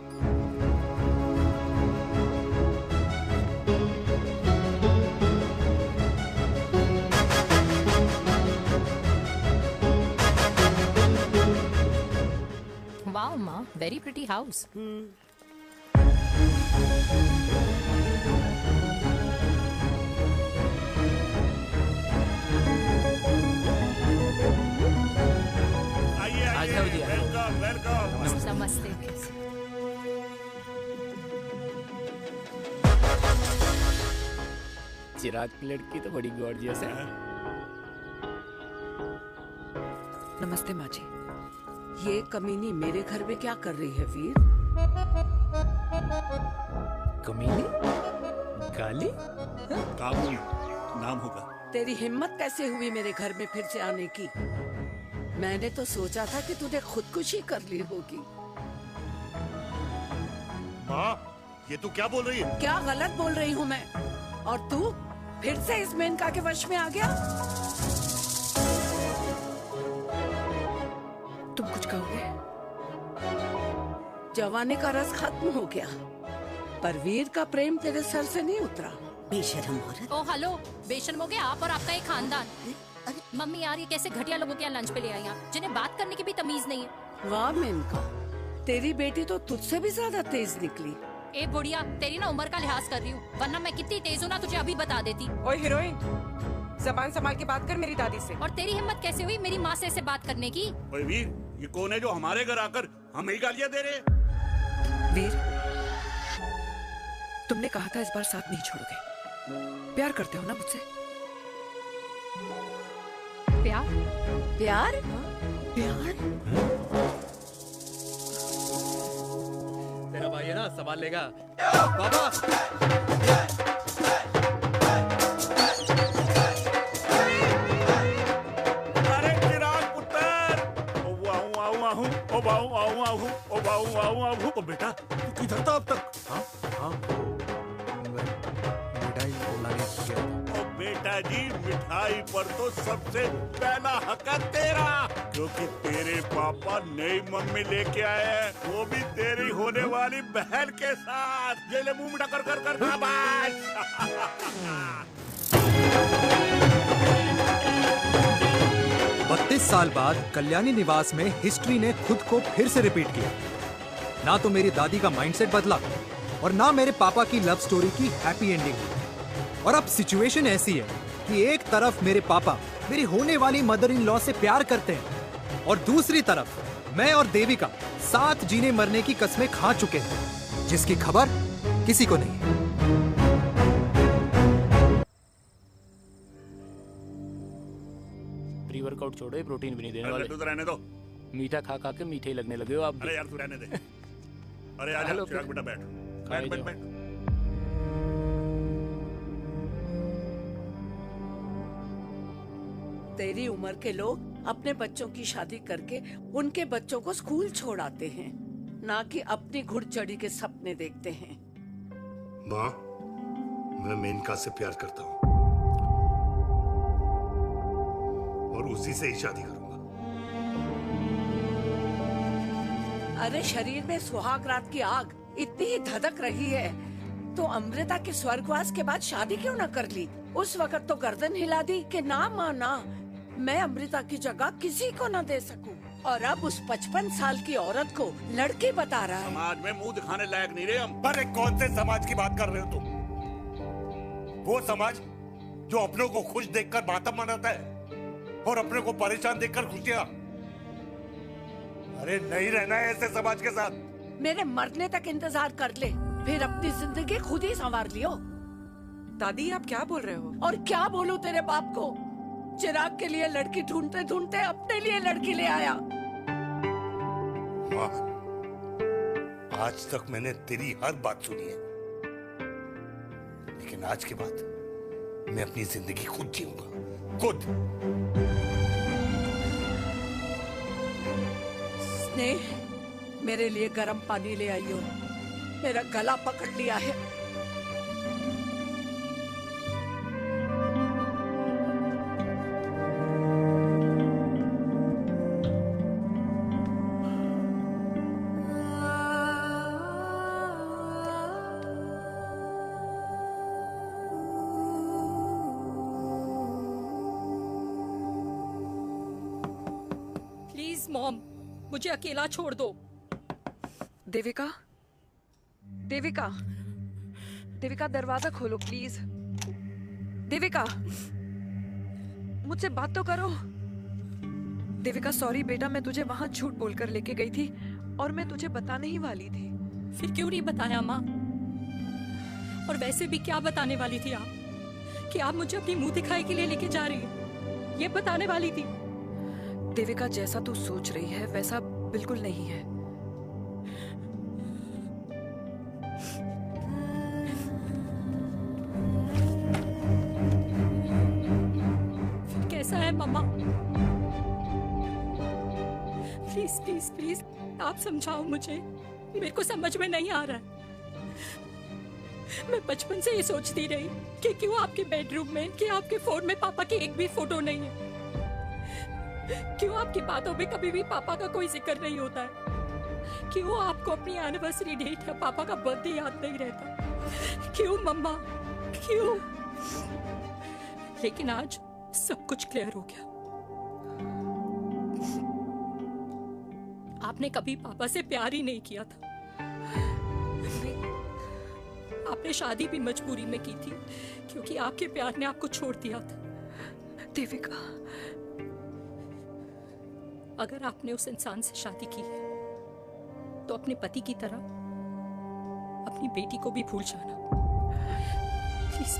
वाओ माँ, वेरी प्रिटी हाउस। आइए वेलकम वेलकम। नमस्ते। चिराग की लड़की तो बड़ी गॉर्जियस है। नमस्ते माँ जी। ये कमीनी मेरे घर में क्या कर रही है वीर? कमीनी? गाली? काबुल नाम होगा। तेरी हिम्मत कैसे हुई मेरे घर में फिर से आने की? मैंने तो सोचा था कि तूने खुदकुशी कर ली होगी। माँ, ये तू क्या बोल रही है? क्या गलत बोल रही हूँ मैं? और तू फिर से इस मेनका के वश में आ गया? तुम कुछ कहोगे? जवानी का रस खत्म हो गया, पर वीर का प्रेम तेरे सर से नहीं उतरा। बेशरम औरत। ओ हेलो, बेशर्म हो गए आप और आपका एक खानदान। मम्मी यार, ये कैसे घटिया लोगों के यहाँ लंच पे ले आई हैं, जिन्हें बात करने की भी तमीज नहीं है। वाह मेनका, तेरी बेटी तो तुझसे भी ज्यादा तेज निकली। ए बुढ़िया, तेरी ना उम्र का लिहाज कर रही हूँ, वरना मैं कितनी तेज हूँ ना तुझे अभी बता देती। ओए हीरोइन, जबान संभाल के बात कर मेरी दादी से। और तेरी हिम्मत कैसे हुई मेरी माँ से ऐसे बात करने की? ओए वीर, ये कौन है जो हमारे घर आकर हमें ही गालियां दे रहे? वीर, तुमने कहा था इस बार साथ नहीं छोड़ोगे। प्यार करते हो ना मुझसे? प्यार? प्यार? प्यार? तेरा भाई है ना, संभाल लेगा। बाबा अरे चिराग पुत्र, ओ वाहू वाहू वाहू, ओ वाहू वाहू वाहू, ओ वाहू वाहू वाहू। ओ बेटा, तू किधर था अब तक? हाँ हाँ, मिठाई लाने गया। ओ बेटा जी, मिठाई पर तो सबसे पहला हक है तेरा, क्योंकि तेरे पापा नई मम्मी लेके आए हैं, वो भी तेरी होने वाली बहन के साथ। ये ले मुंह मीठा कर कर कर शाबाश। 32 साल बाद कल्याणी निवास में हिस्ट्री ने खुद को फिर से रिपीट किया। ना तो मेरी दादी का माइंडसेट बदला और ना मेरे पापा की लव स्टोरी की हैप्पी एंडिंग हुई। और अब सिचुएशन ऐसी है कि एक तरफ मेरे पापा मेरी होने वाली मदर इन लॉ से प्यार करते हैं और दूसरी तरफ मैं और देविका साथ जीने मरने की कस्में खा चुके हैं, जिसकी खबर किसी को नहीं है। प्री वर्कआउट छोड़ो, ये प्रोटीन भी नहीं देने वाले। तू तो रहने दो। मीठा खा खा के मीठे ही लगने लगे हो आप भी। अरे यार तू रहने दे। अरे आजा हेलो, चिराग बेटा, बैठ खाए बैठ बैठ जाओ। बैठ। तेरी उम्र के लोग अपने बच्चों की शादी करके उनके बच्चों को स्कूल छोड़ाते हैं, ना कि अपनी घुड़चढ़ी के सपने देखते हैं। माँ, मैं मेनका से प्यार करता हूँ और उसी से ही शादी करूंगा। अरे शरीर में सुहाग रात की आग इतनी ही धधक रही है तो अमृता के स्वर्गवास के बाद शादी क्यों न कर ली? उस वक्त तो गर्दन हिला दी कि ना माना, मैं अमृता की जगह किसी को न दे सकूं। और अब उस 55 साल की औरत को लड़की बता रहा है। समाज में मुंह दिखाने लायक नहीं रहे हम। अरे कौन से समाज की बात कर रहे हो तुम? वो समाज जो अपनों को खुश देखकर मातम मनाता है और अपने को परेशान देखकर खुशियां। अरे नहीं रहना है ऐसे समाज के साथ। मेरे मरने तक इंतजार कर ले, फिर अपनी जिंदगी खुद ही संवार लियो। दादी आप क्या बोल रहे हो? और क्या बोलूं तेरे बाप को? चिराग के लिए लड़की ढूंढते ढूंढते अपने लिए लड़की ले आया। माँ, आज तक मैंने तेरी हर बात सुनी है, लेकिन आज के बाद मैं अपनी जिंदगी खुद जीऊंगा, खुद। स्नेह, मेरे लिए गर्म पानी ले आइयो, मेरा गला पकड़ लिया है। प्लीज मॉम, मुझे अकेला छोड़ दो। देविका, देविका, देविका दरवाजा खोलो प्लीज। देविका, मुझसे बात तो करो। देविका सॉरी बेटा, मैं तुझे वहां झूठ बोलकर लेके गई थी और मैं तुझे बताने ही वाली थी। फिर क्यों नहीं बताया माँ? और वैसे भी क्या बताने वाली थी आप? कि आप मुझे अपनी मुंह दिखाई के लिए लेके जा रही हैं, ये बताने वाली थी। देविका जैसा तू सोच रही है वैसा बिल्कुल नहीं है। फिर कैसा है मम्मा? प्लीज प्लीज प्लीज आप समझाओ मुझे, मेरे को समझ में नहीं आ रहा है। मैं बचपन से ये सोचती रही कि क्यों आपके बेडरूम में, कि आपके फोन में पापा की एक भी फोटो नहीं है, क्यों आपकी बातों में कभी भी पापा का कोई जिक्र नहीं होता है, क्यों आपको अपनी एनिवर्सरी डेट या पापा का बर्थडे याद नहीं रहता, क्यों मम्मा, क्यों? लेकिन आज सब कुछ क्लियर हो गया। आपने कभी पापा से प्यार ही नहीं किया था। आपने शादी भी मजबूरी में की थी क्योंकि आपके प्यार ने आपको छोड़ दिया था। देविका, अगर आपने उस इंसान से शादी की है तो अपने पति की तरह अपनी बेटी को भी भूल जाना प्लीज।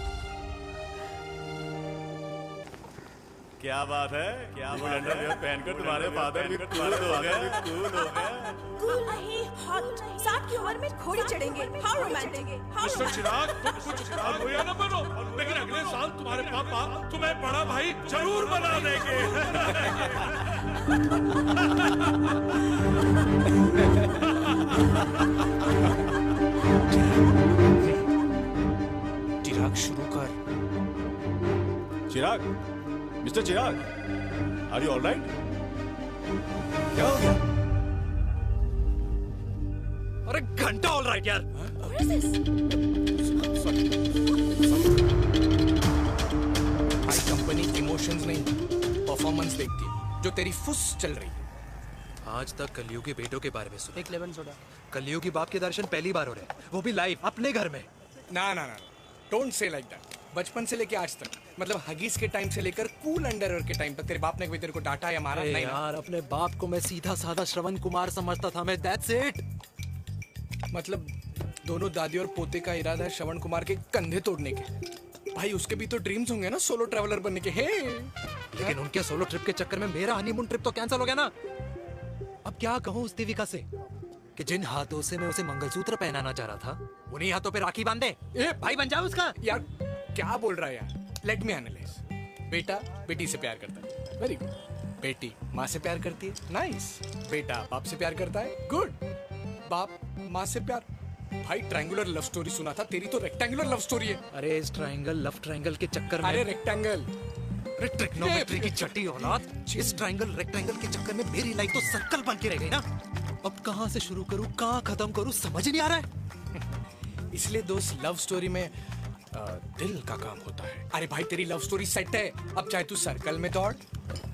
क्या बात है, क्या अंडरवियर पहनकर तुम्हारे फादर भी कूल हो गए, कूल हो गए। कूल नहीं, हॉट। 60 की उम्र में घोड़ी चढ़ेंगे, हाउ रोमांटिक। मिस्टर चिराग, तुम कुछ चिराग हुआ ना बनो, लेकिन अगले साल तुम्हारे पापा तुम्हें बड़ा भाई जरूर बना देंगे। चिराग शुरू कर। Chirag, mister Chirag, are you alright? क्या हो गया? अरे घंटा ऑलराइट यार। भाई कंपनी इमोशंस नहीं परफॉर्मेंस देखती है, जो तेरी फुस चल रही है। आज तक कलयुगी बेटों के बारे में सुना। एक लेमन सोडा। कलयुगी बाप के दर्शन पहली बार हो रहे हैं, वो भी लाइव अपने घर में। ना ना ना, डोंट से लाइक दैट। बचपन से लेके आज तक, मतलब हगीज के टाइम से लेकर कूल अंडरवेयर के टाइम तक तेरे बाप ने कभी तेरे को डांटा या मारा? नहीं यार, अपने बाप को मैं सीधा साधा श्रवण कुमार समझता था मैं, दैट्स इट। मतलब दोनों दादी और पोते का इरादा है श्रवण कुमार के कंधे तोड़ने के। भाई उसके भी तो ड्रीम्स होंगे ना सोलो ट्रैवलर बनने के। हे लेकिन उनके सोलो ट्रिप के चक्कर में मेरा हनीमून ट्रिप तो कैंसिल हो गया ना। अब क्या कहूँ उस देविका से कि जिन हाथों से मैं उसे मंगलसूत्र पहनाना चाह रहा था, उन्हीं हाथों पे राखी बांध दे। भाई बन जाओ उसका। यार क्या बोल रहा है यार? Let me analyse. बेटा बेटी से प्यार करता है, वेरी गुड। बेटी माँ से प्यार करती है, नाइस। बेटा बाप से प्यार करता है, गुड। बाप माँ से प्यार। भाई ट्रायंगुलर लव स्टोरी सुना था, तेरी तो रेक्टेंगुलर लव स्टोरी है। अरे इस ट्रायंगल लव ट्रायंगल के चक्कर में, अरे रेक्टेंगल, अरे ट्रिग्नोमेट्री की छठी औलाद, इस ट्रायंगल रेक्टेंगल के चक्कर में मेरी लाइफ तो सर्कल बन के रह गई ना। अब कहाँ से शुरू करूं, कहाँ खत्म करूं, समझ नहीं आ रहा है। इसलिए दोस्त लव स्टोरी में दिल का काम होता है। अरे भाई तेरी लव स्टोरी सेट है, अब चाहे तू सर्कल में दौड़,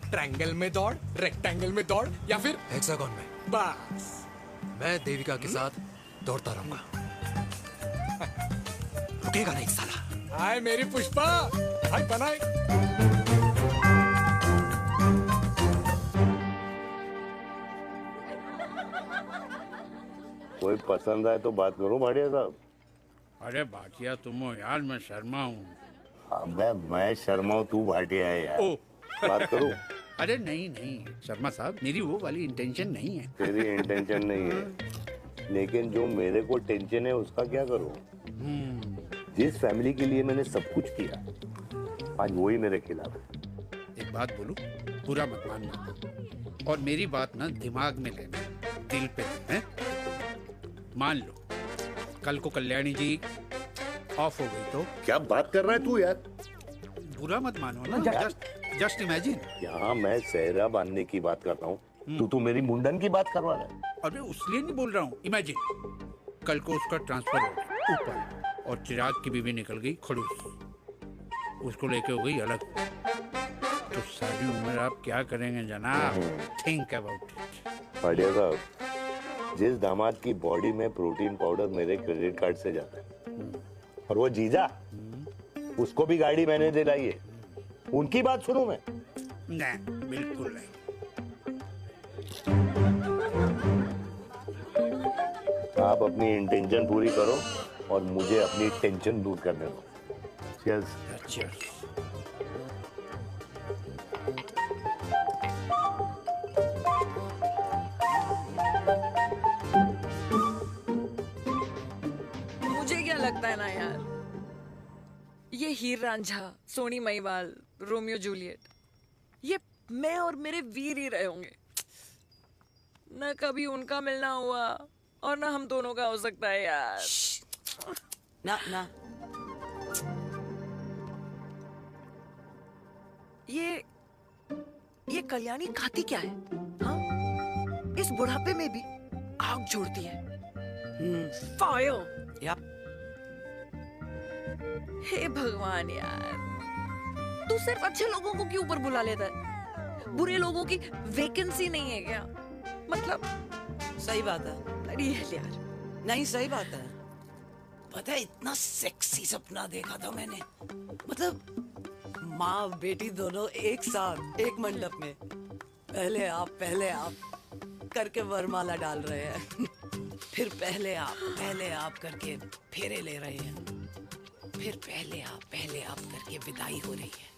ट्रायंगल में दौड़, रेक्टेंगल में दौड़ या फिर हेक्सागन में। बस मैं देविका के साथ दौड़ता रहूंगा, रुकेगा नहीं साला। हाय मेरी पुष्पा, हाय बनाए। कोई पसंद आए तो बात करो भाटिया साहब। अरे भाटिया तुम हो यार, मैं शर्मा हूँ। अबे मैं शर्मा हूँ, तू भाटिया है यार। ओ। बात करो। अरे नहीं नहीं शर्मा साहब, मेरी वो वाली इंटेंशन नहीं है। तेरी इंटेंशन नहीं है, लेकिन जो मेरे को टेंशन है उसका क्या करूँ? जिस फैमिली के लिए मैंने सब कुछ किया, आज वही मेरे खिलाफ है। एक बात बोलूं, पूरा मत मानना, और मेरी बात ना दिमाग में लेना, दिल पे है। मान लो कल को कल्याणी जी ऑफ हो गई तो? क्या बात कर रहा है तू यार? बुरा मत मानो ना, जस्ट इमेजिन। यहाँ मैं सेहरा बांधने की बात कर रहा हूँ, तू मेरी मुंडन की बात करवा रहा है। अरे उसलिए नहीं बोल रहा हूँ, इमेजिन कल को उसका ट्रांसफर हो गया ऊपर और चिराग की बीवी निकल गई खड़ूस, उसको लेके हो गई अलग, तो सारी उम्र आप क्या करेंगे जनाब? Think about it. भाटिया साहब, जिस दामाद की बॉडी में प्रोटीन पाउडर मेरे क्रेडिट कार्ड से जाता है, और वो जीजा, उसको भी गाड़ी मैंने दिलाई है, उनकी बात सुनूं मैं? नहीं, बिल्कुल नहीं। आप अपनी इंटेंशन पूरी करो और मुझे अपनी टेंशन दूर करने दो। Cheers. Cheers. मुझे क्या लगता है ना यार, ये हीर रांझा, सोनी महिवाल, रोमियो जूलियट, ये मैं और मेरे वीर ही रहे होंगे। न कभी उनका मिलना हुआ और ना हम दोनों का हो सकता है यार। ना ना, ये कल्याणी खाती क्या है? हाँ? इस बुढ़ापे में भी आग जोड़ती है। फायर। यप। हे भगवान यार, तू सिर्फ अच्छे लोगों को क्यों ऊपर बुला लेता है? बुरे लोगों की वैकेंसी नहीं है क्या? मतलब सही बात है। अरे यार, नहीं सही बात है। पता है इतना सेक्सी सपना देखा था मैंने, मतलब माँ बेटी दोनों एक साथ एक मंडप में, पहले आप करके वरमाला डाल रहे हैं, फिर पहले आप करके फेरे ले रहे हैं, फिर पहले आप करके विदाई हो रही है,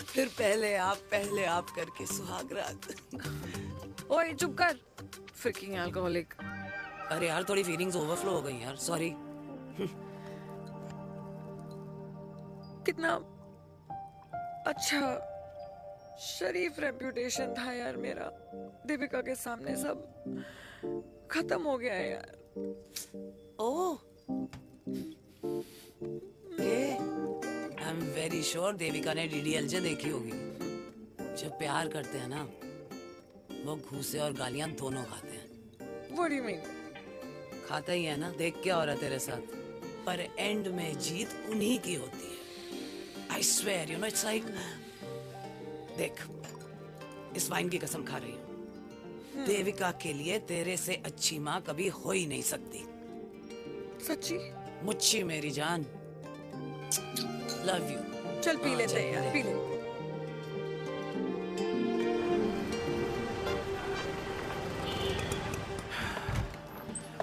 फिर पहले आप करके सुहाग रात। ओए चुप कर, फ्रिकिंग अल्कोहलिक। अरे यार थोड़ी फीलिंग्स ओवरफ्लो हो गई यार, सॉरी। कितना अच्छा शरीफ रेप्यूटेशन था यार मेरा, दीपिका के सामने सब खत्म हो गया है यार। Oh, I am very sure Devika ने डीडीएलजे देखी होगी। जब प्यार करते हैं ना, वो घूसे और गालियां दोनों खाते हैं। What do you mean? खाता ही है ना, देख क्या हो रहा है तेरे साथ। पर एंड में जीत उन्हीं की होती है। I swear, you know, it's like, देख, इस वाइन की कसम खा रही हूँ, देविका के लिए तेरे से अच्छी माँ कभी हो ही नहीं सकती। सच्ची? मुच्छी मेरी जान, लव यू। चल पी लेते हैं यार, पी ले।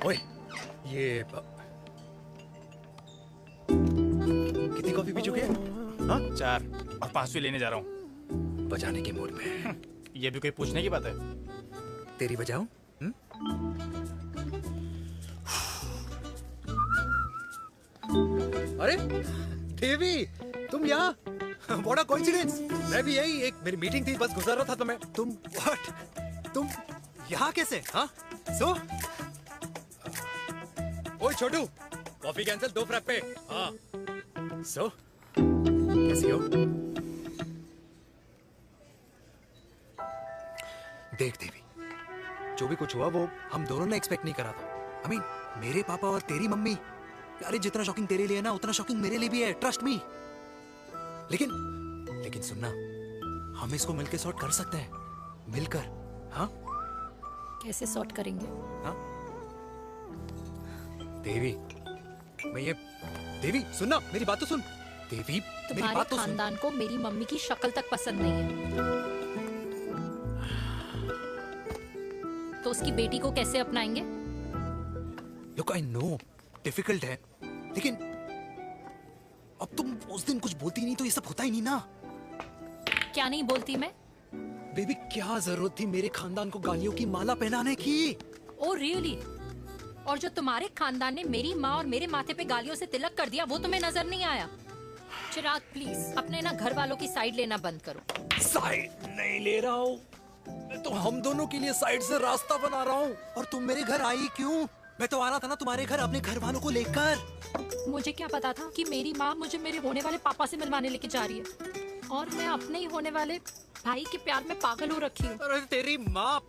ओए, ये कितनी कॉफी पी चुके हैं? हाँ? 4 और 5वीं लेने जा रहा हूँ। बजाने के मूड में। ये भी कोई पूछने की बात है? तेरी बजाऊं? अरे देवी, तुम यहाँ? What a coincidence! मैं भी यही, एक मेरी मीटिंग थी, बस गुजर रहा था तो मैं। तुम यहाँ कैसे? हाँ? सो? ओए छोटू, कॉफी कैंसिल, 2 फ्रैप्पे। हाँ। सो? कैसी हो? देख देवी, जो भी कुछ हुआ वो हम दोनों ने एक्सपेक्ट नहीं करा था। I mean, मेरे पापा और तेरी मम्मी, अरे जितना शॉकिंग तेरे लिए है ना उतना शॉकिंग मेरे लिए भी है, ट्रस्ट मी। लेकिन सुनना, हम इसको मिलकर सॉर्ट कर सकते हैं, मिलकर। हाँ, कैसे सॉर्ट करेंगे? हाँ देवी, देवी सुनना, मेरी बात तो सुन। देवी मेरी तुम्हारे बात तो सुन। खानदान को मेरी मम्मी की शक्ल तक पसंद नहीं है, तो उसकी बेटी को कैसे अपनाएंगे? Look, I know, डिफिकल्ट है, लेकिन अब तुम उस दिन कुछ बोलती नहीं तो ये सब होता ही नहीं ना। क्या नहीं बोलती मैं? बेबी क्या जरूरत थी मेरे खानदान को गालियों की माला पहनाने की? Oh really? और जो तुम्हारे खानदान ने मेरी माँ और मेरे माथे पे गालियों से तिलक कर दिया वो तुम्हें नजर नहीं आया? चिराग प्लीज अपने ना घर वालों की साइड लेना बंद करो। साइड नहीं ले रहा हूँ, मैं तो हम दोनों के लिए साइड से रास्ता बना रहा हूँ। और तुम मेरे घर आई क्यों? मैं तो आ रहा था ना तुम्हारे घर अपने घर वालों को लेकर। मुझे क्या पता था कि मेरी माँ मुझे मेरे होने वाले पापा से मिलवाने लेके जा रही है, और मैं अपने ही होने वाले भाई के प्यार में पागल हो रखी हूँ। अरे तेरी माँ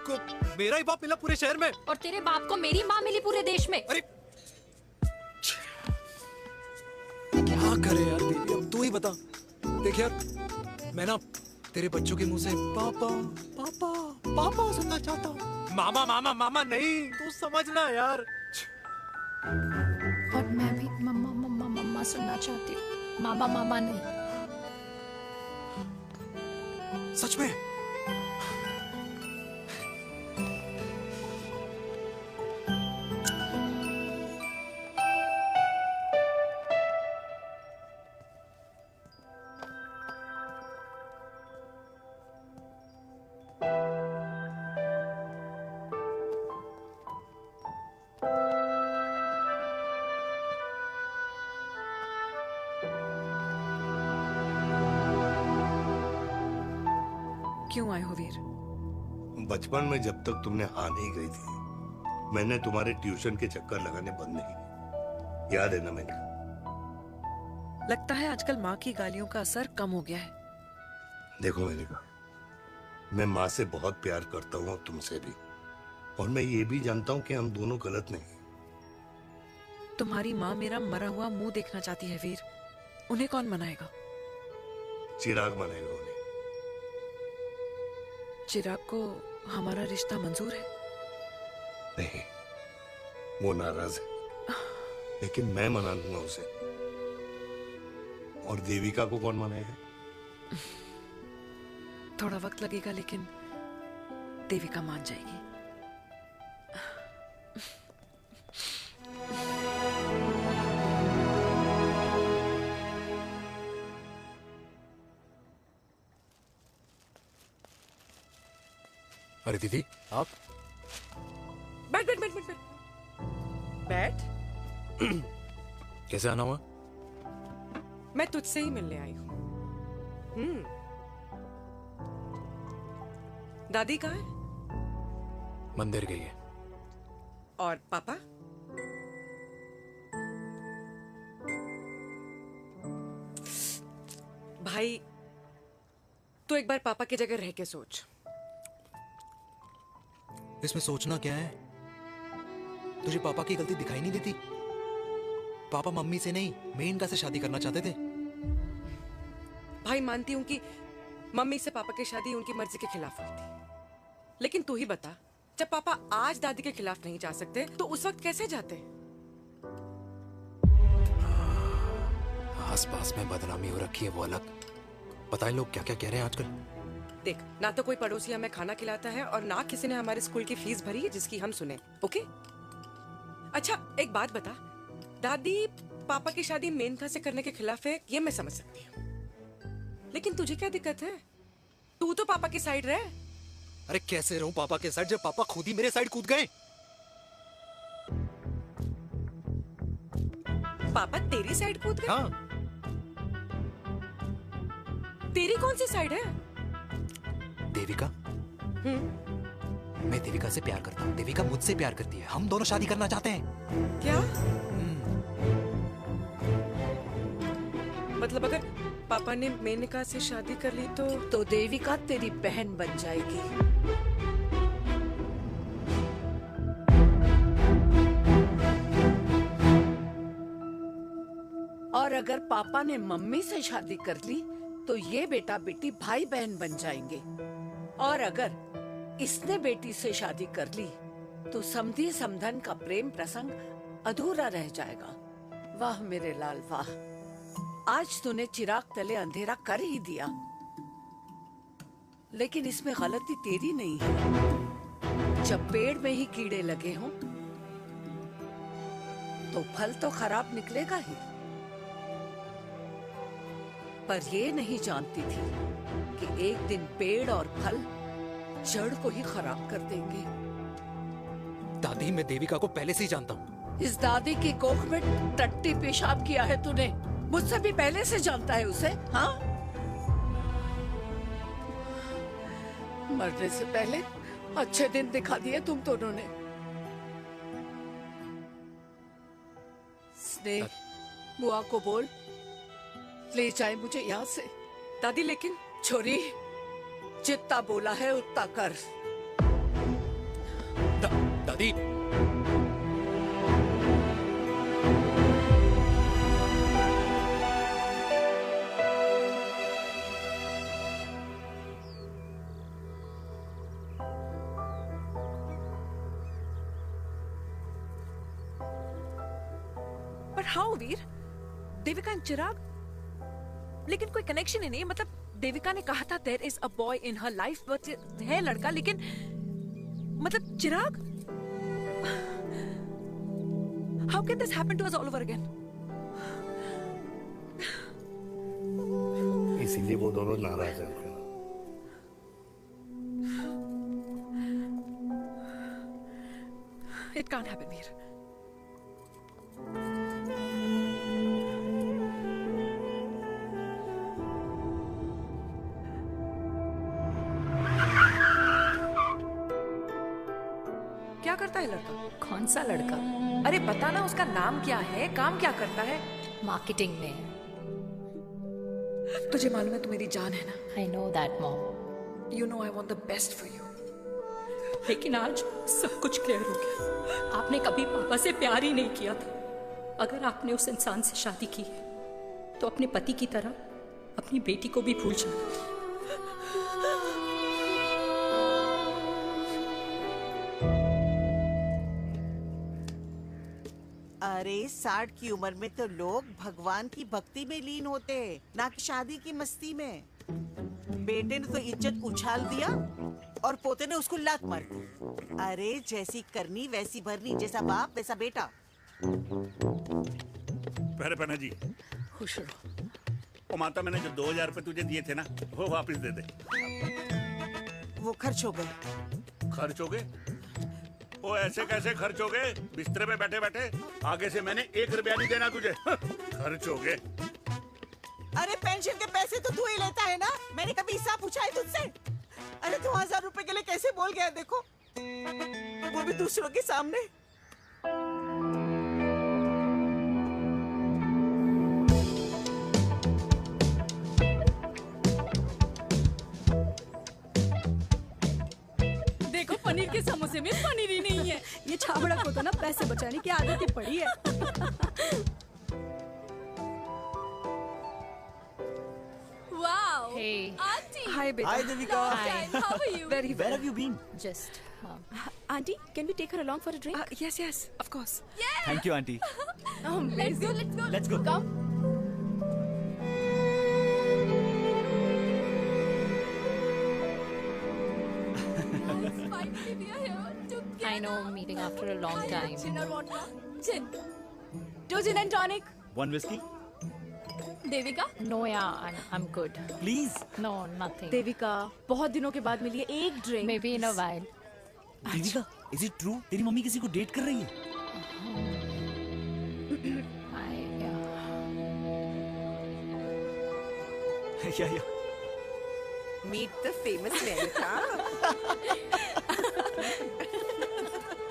को मेरा ही बाप मिला पूरे शहर में, और तेरे बाप को मेरी माँ मिली पूरे देश में। अरे क्या करे यार देवी, अब तू ही बता। देख यार, मैं ना तेरे बच्चों के मुंह से पापा पापा पापा सुनना चाहता हूँ, मामा मामा मामा नहीं, तू समझना यार। और मैं भी मम्मा मम्मा मम्मा सुनना चाहती हूँ, मामा मामा नहीं। सच में? क्यों आए हो वीर? बचपन में जब तक तुमने हाँ नहीं गई थी, मैंने तुम्हारे ट्यूशन के चक्कर लगाने बंद नहीं किए। याद है ना मैंने? लगता है आजकल माँ की गालियों का असर कम हो गया है। देखो मेनका, मैं माँ से बहुत प्यार करता हूँ और तुमसे भी, और मैं ये भी जानता हूँ कि हम दोनों गलत नहीं। तुम्हारी माँ मेरा मरा हुआ मुंह देखना चाहती है वीर, उन्हें कौन मनाएगा? चिराग मनाएगा उन्हें। चिराग को हमारा रिश्ता मंजूर है? नहीं, वो नाराज है, लेकिन मैं मना लूंगा उसे। और देविका को कौन मनाएगा? थोड़ा वक्त लगेगा, लेकिन देविका मान जाएगी। अरे दीदी आप बैठ बैठ बैठ बैठ बैठ बैठ। कैसे आना हुआ? मैं तुझसे ही मिलने आई हूँ। दादी कहाँ है? मंदिर गई है। और पापा? भाई तू एक बार पापा की जगह रह के सोच। इसमें सोचना क्या है? तुझे पापा की गलती दिखाई नहीं देती? पापा मम्मी से नहीं मेनका से शादी करना चाहते थे। भाई मानती हूँ कि मम्मी से पापा की शादी उनकी मर्जी के खिलाफ हुई थी, लेकिन तू ही बता, जब पापा आज दादी के खिलाफ नहीं जा सकते तो उस वक्त कैसे जाते? आस पास में बदनामी हो रखी है वो अलग, पता है लोग क्या क्या कह रहे हैं आजकल। देख, ना तो कोई पड़ोसी हमें खाना खिलाता है और ना किसी ने हमारे स्कूल की फीस भरी है जिसकी हम सुने। ओके? अच्छा एक बात बता, दादी पापा की शादी मेनका से करने के खिलाफ है, ये मैं समझ सकती हूँ, लेकिन तुझे क्या दिक्कत है? तू तो पापा की साइड रहे। अरे कैसे रहूं पापा के साइड जब पापा खुद ही मेरे साइड कूद गए? पापा तेरी साइड कूद गए? हाँ। तेरी कौन सी साइड है? देविका। मैं देविका से प्यार करता हूँ, देविका मुझसे प्यार करती है, हम दोनों शादी करना चाहते हैं। क्या? मतलब अगर पापा ने मेनका से शादी कर ली तो देविका तेरी बहन बन जाएगी। और अगर पापा ने मम्मी से शादी कर ली तो ये बेटा बेटी भाई बहन बन जाएंगे, और अगर इसने बेटी से शादी कर ली तो समधी समधन का प्रेम प्रसंग अधूरा रह जाएगा। वाह मेरे लाल वाह, आज तूने चिराग तले अंधेरा कर ही दिया, लेकिन इसमें गलती तेरी नहीं है। जब पेड़ में ही कीड़े लगे हों तो फल तो खराब निकलेगा ही। पर ये नहीं जानती थी कि एक दिन पेड़ और फल जड़ को ही खराब कर देंगे। दादी, मैं देविका को पहले से ही जानता हूँ। इस दादी की कोख में टट्टी पेशाब किया है तूने, मुझसे भी पहले से जानता है उसे। हाँ, मरने से पहले अच्छे दिन दिखा दिए तुम दोनों ने। स्नेह, बुआ को बोल ले जाए मुझे यहाँ से। दादी लेकिन छोरी, जितना बोला है उतना कर। दादी, But how, Veer? Devika and Chirag, लेकिन कोई कनेक्शन ही नहीं। मतलब देविका ने कहा था there is a boy in her life, but है लड़का, लेकिन मतलब चिराग, how can this happen to us all over again? इसीलिए वो दोनों नाराज हैं। It can't happen, वीर। क्या करता है लड़का? कौन सा लड़का? अरे बता ना, उसका नाम क्या है, काम क्या करता है? मार्केटिंग में। तुझे मालूम है तू मेरी जान है ना? I know that, Mom. You know I want the best for you. लेकिन आज सब कुछ क्लियर हो गया। आपने कभी पापा से प्यार ही नहीं किया था। अगर आपने उस इंसान से शादी की है तो अपने पति की तरह अपनी बेटी को भी भूल जाना। अरे 60 की उम्र में तो लोग भगवान की भक्ति में लीन होते हैं, ना कि शादी की मस्ती में। बेटे ने तो इज्जत उछाल दिया और पोते ने उसको लात मार दी। अरे जैसी करनी वैसी भरनी, जैसा बाप वैसा बेटा। पहले पहना जी, खुश रहो। ओ माता, मैंने जो 2000 रुपए तुझे दिए थे ना, वो वापस दे दे। वो खर्च हो गए। खर्च हो गए? ओ ऐसे कैसे खर्च हो गए? बिस्तर पे बैठे बैठे। आगे से मैंने 1 रुपया नहीं देना तुझे। खर्च हो गए। अरे पेंशन के पैसे तो तू ही लेता है ना, मैंने कभी हिसाब पूछा है तुझसे? अरे 2000 रुपए के लिए कैसे बोल गया देखो, वो भी दूसरों के सामने। देखो पनीर के समोसे में पनीर ही नहीं है। ये छाबड़ा को तो ना पैसे बचाने की आदत ही पड़ी है। Wow. Hey. Auntie. Hi, beta. Hi, Devika. Hi. How are you? Very well. Where have you been? Just. Auntie, can we take her along for a drink? Yes, of course. Yeah. Thank you, auntie. Let's go. Let's go. Come. Finally, we are here together. I know, meeting after a long time. Gin or vodka? Gin. 2 gin and tonic. 1 whiskey? Devika? No, yeah, I'm good. Please. No, nothing. Devika, बहुत दिनों के बाद मिली है, एक drink. Maybe in a while. Devika, is it true? तेरी mummy किसी को date कर रही है? Yeah. Meet the famous America.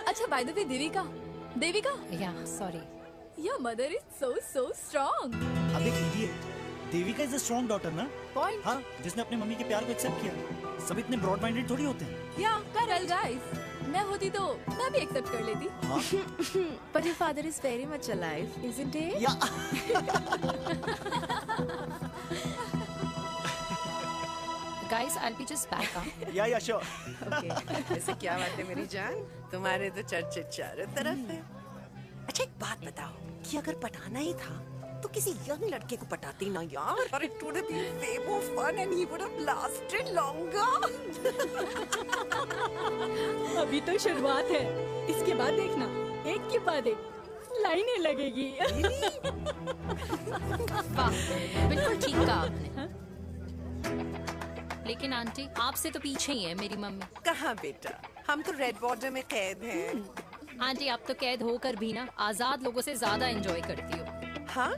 अच्छा, by the way, Devika? Yeah, sorry. Your mother is so strong. अब एक idiot. Devika is a strong daughter ना? Point. हाँ, जिसने अपने मम्मी के प्यार को एक्सेप्ट किया। सब इतने ब्रॉड माइंडेड थोड़ी होते हैं। Yeah, correct. Well, guys, मैं होती तो मैं भी एक्सेप्ट कर लेती। But your father is very much alive, isn't he? Guys, I'll be just back. Yeah, sure. Okay. ऐसे क्या बात है मेरी जान, तुम्हारे तो चर्चे चारों तरफ है। अच्छा एक बात बताओ कि अगर पटाना ही था तो किसी यंग लड़के को पटाती ना यार, और it would have been way more fun and he would have lasted longer. अभी तो शुरुआत है, इसके बाद देखना एक के बाद एक लाइनें लगेगी। वाह, बिल्कुल ठीक कहा आपने। लेकिन आंटी आपसे तो पीछे ही है मेरी मम्मी। कहाँ बेटा, हम तो रेड बॉर्डर में कैद हैं। आंटी आप तो कैद होकर भी ना आजाद लोगों से ज्यादा एंजॉय करती हो। हाँ?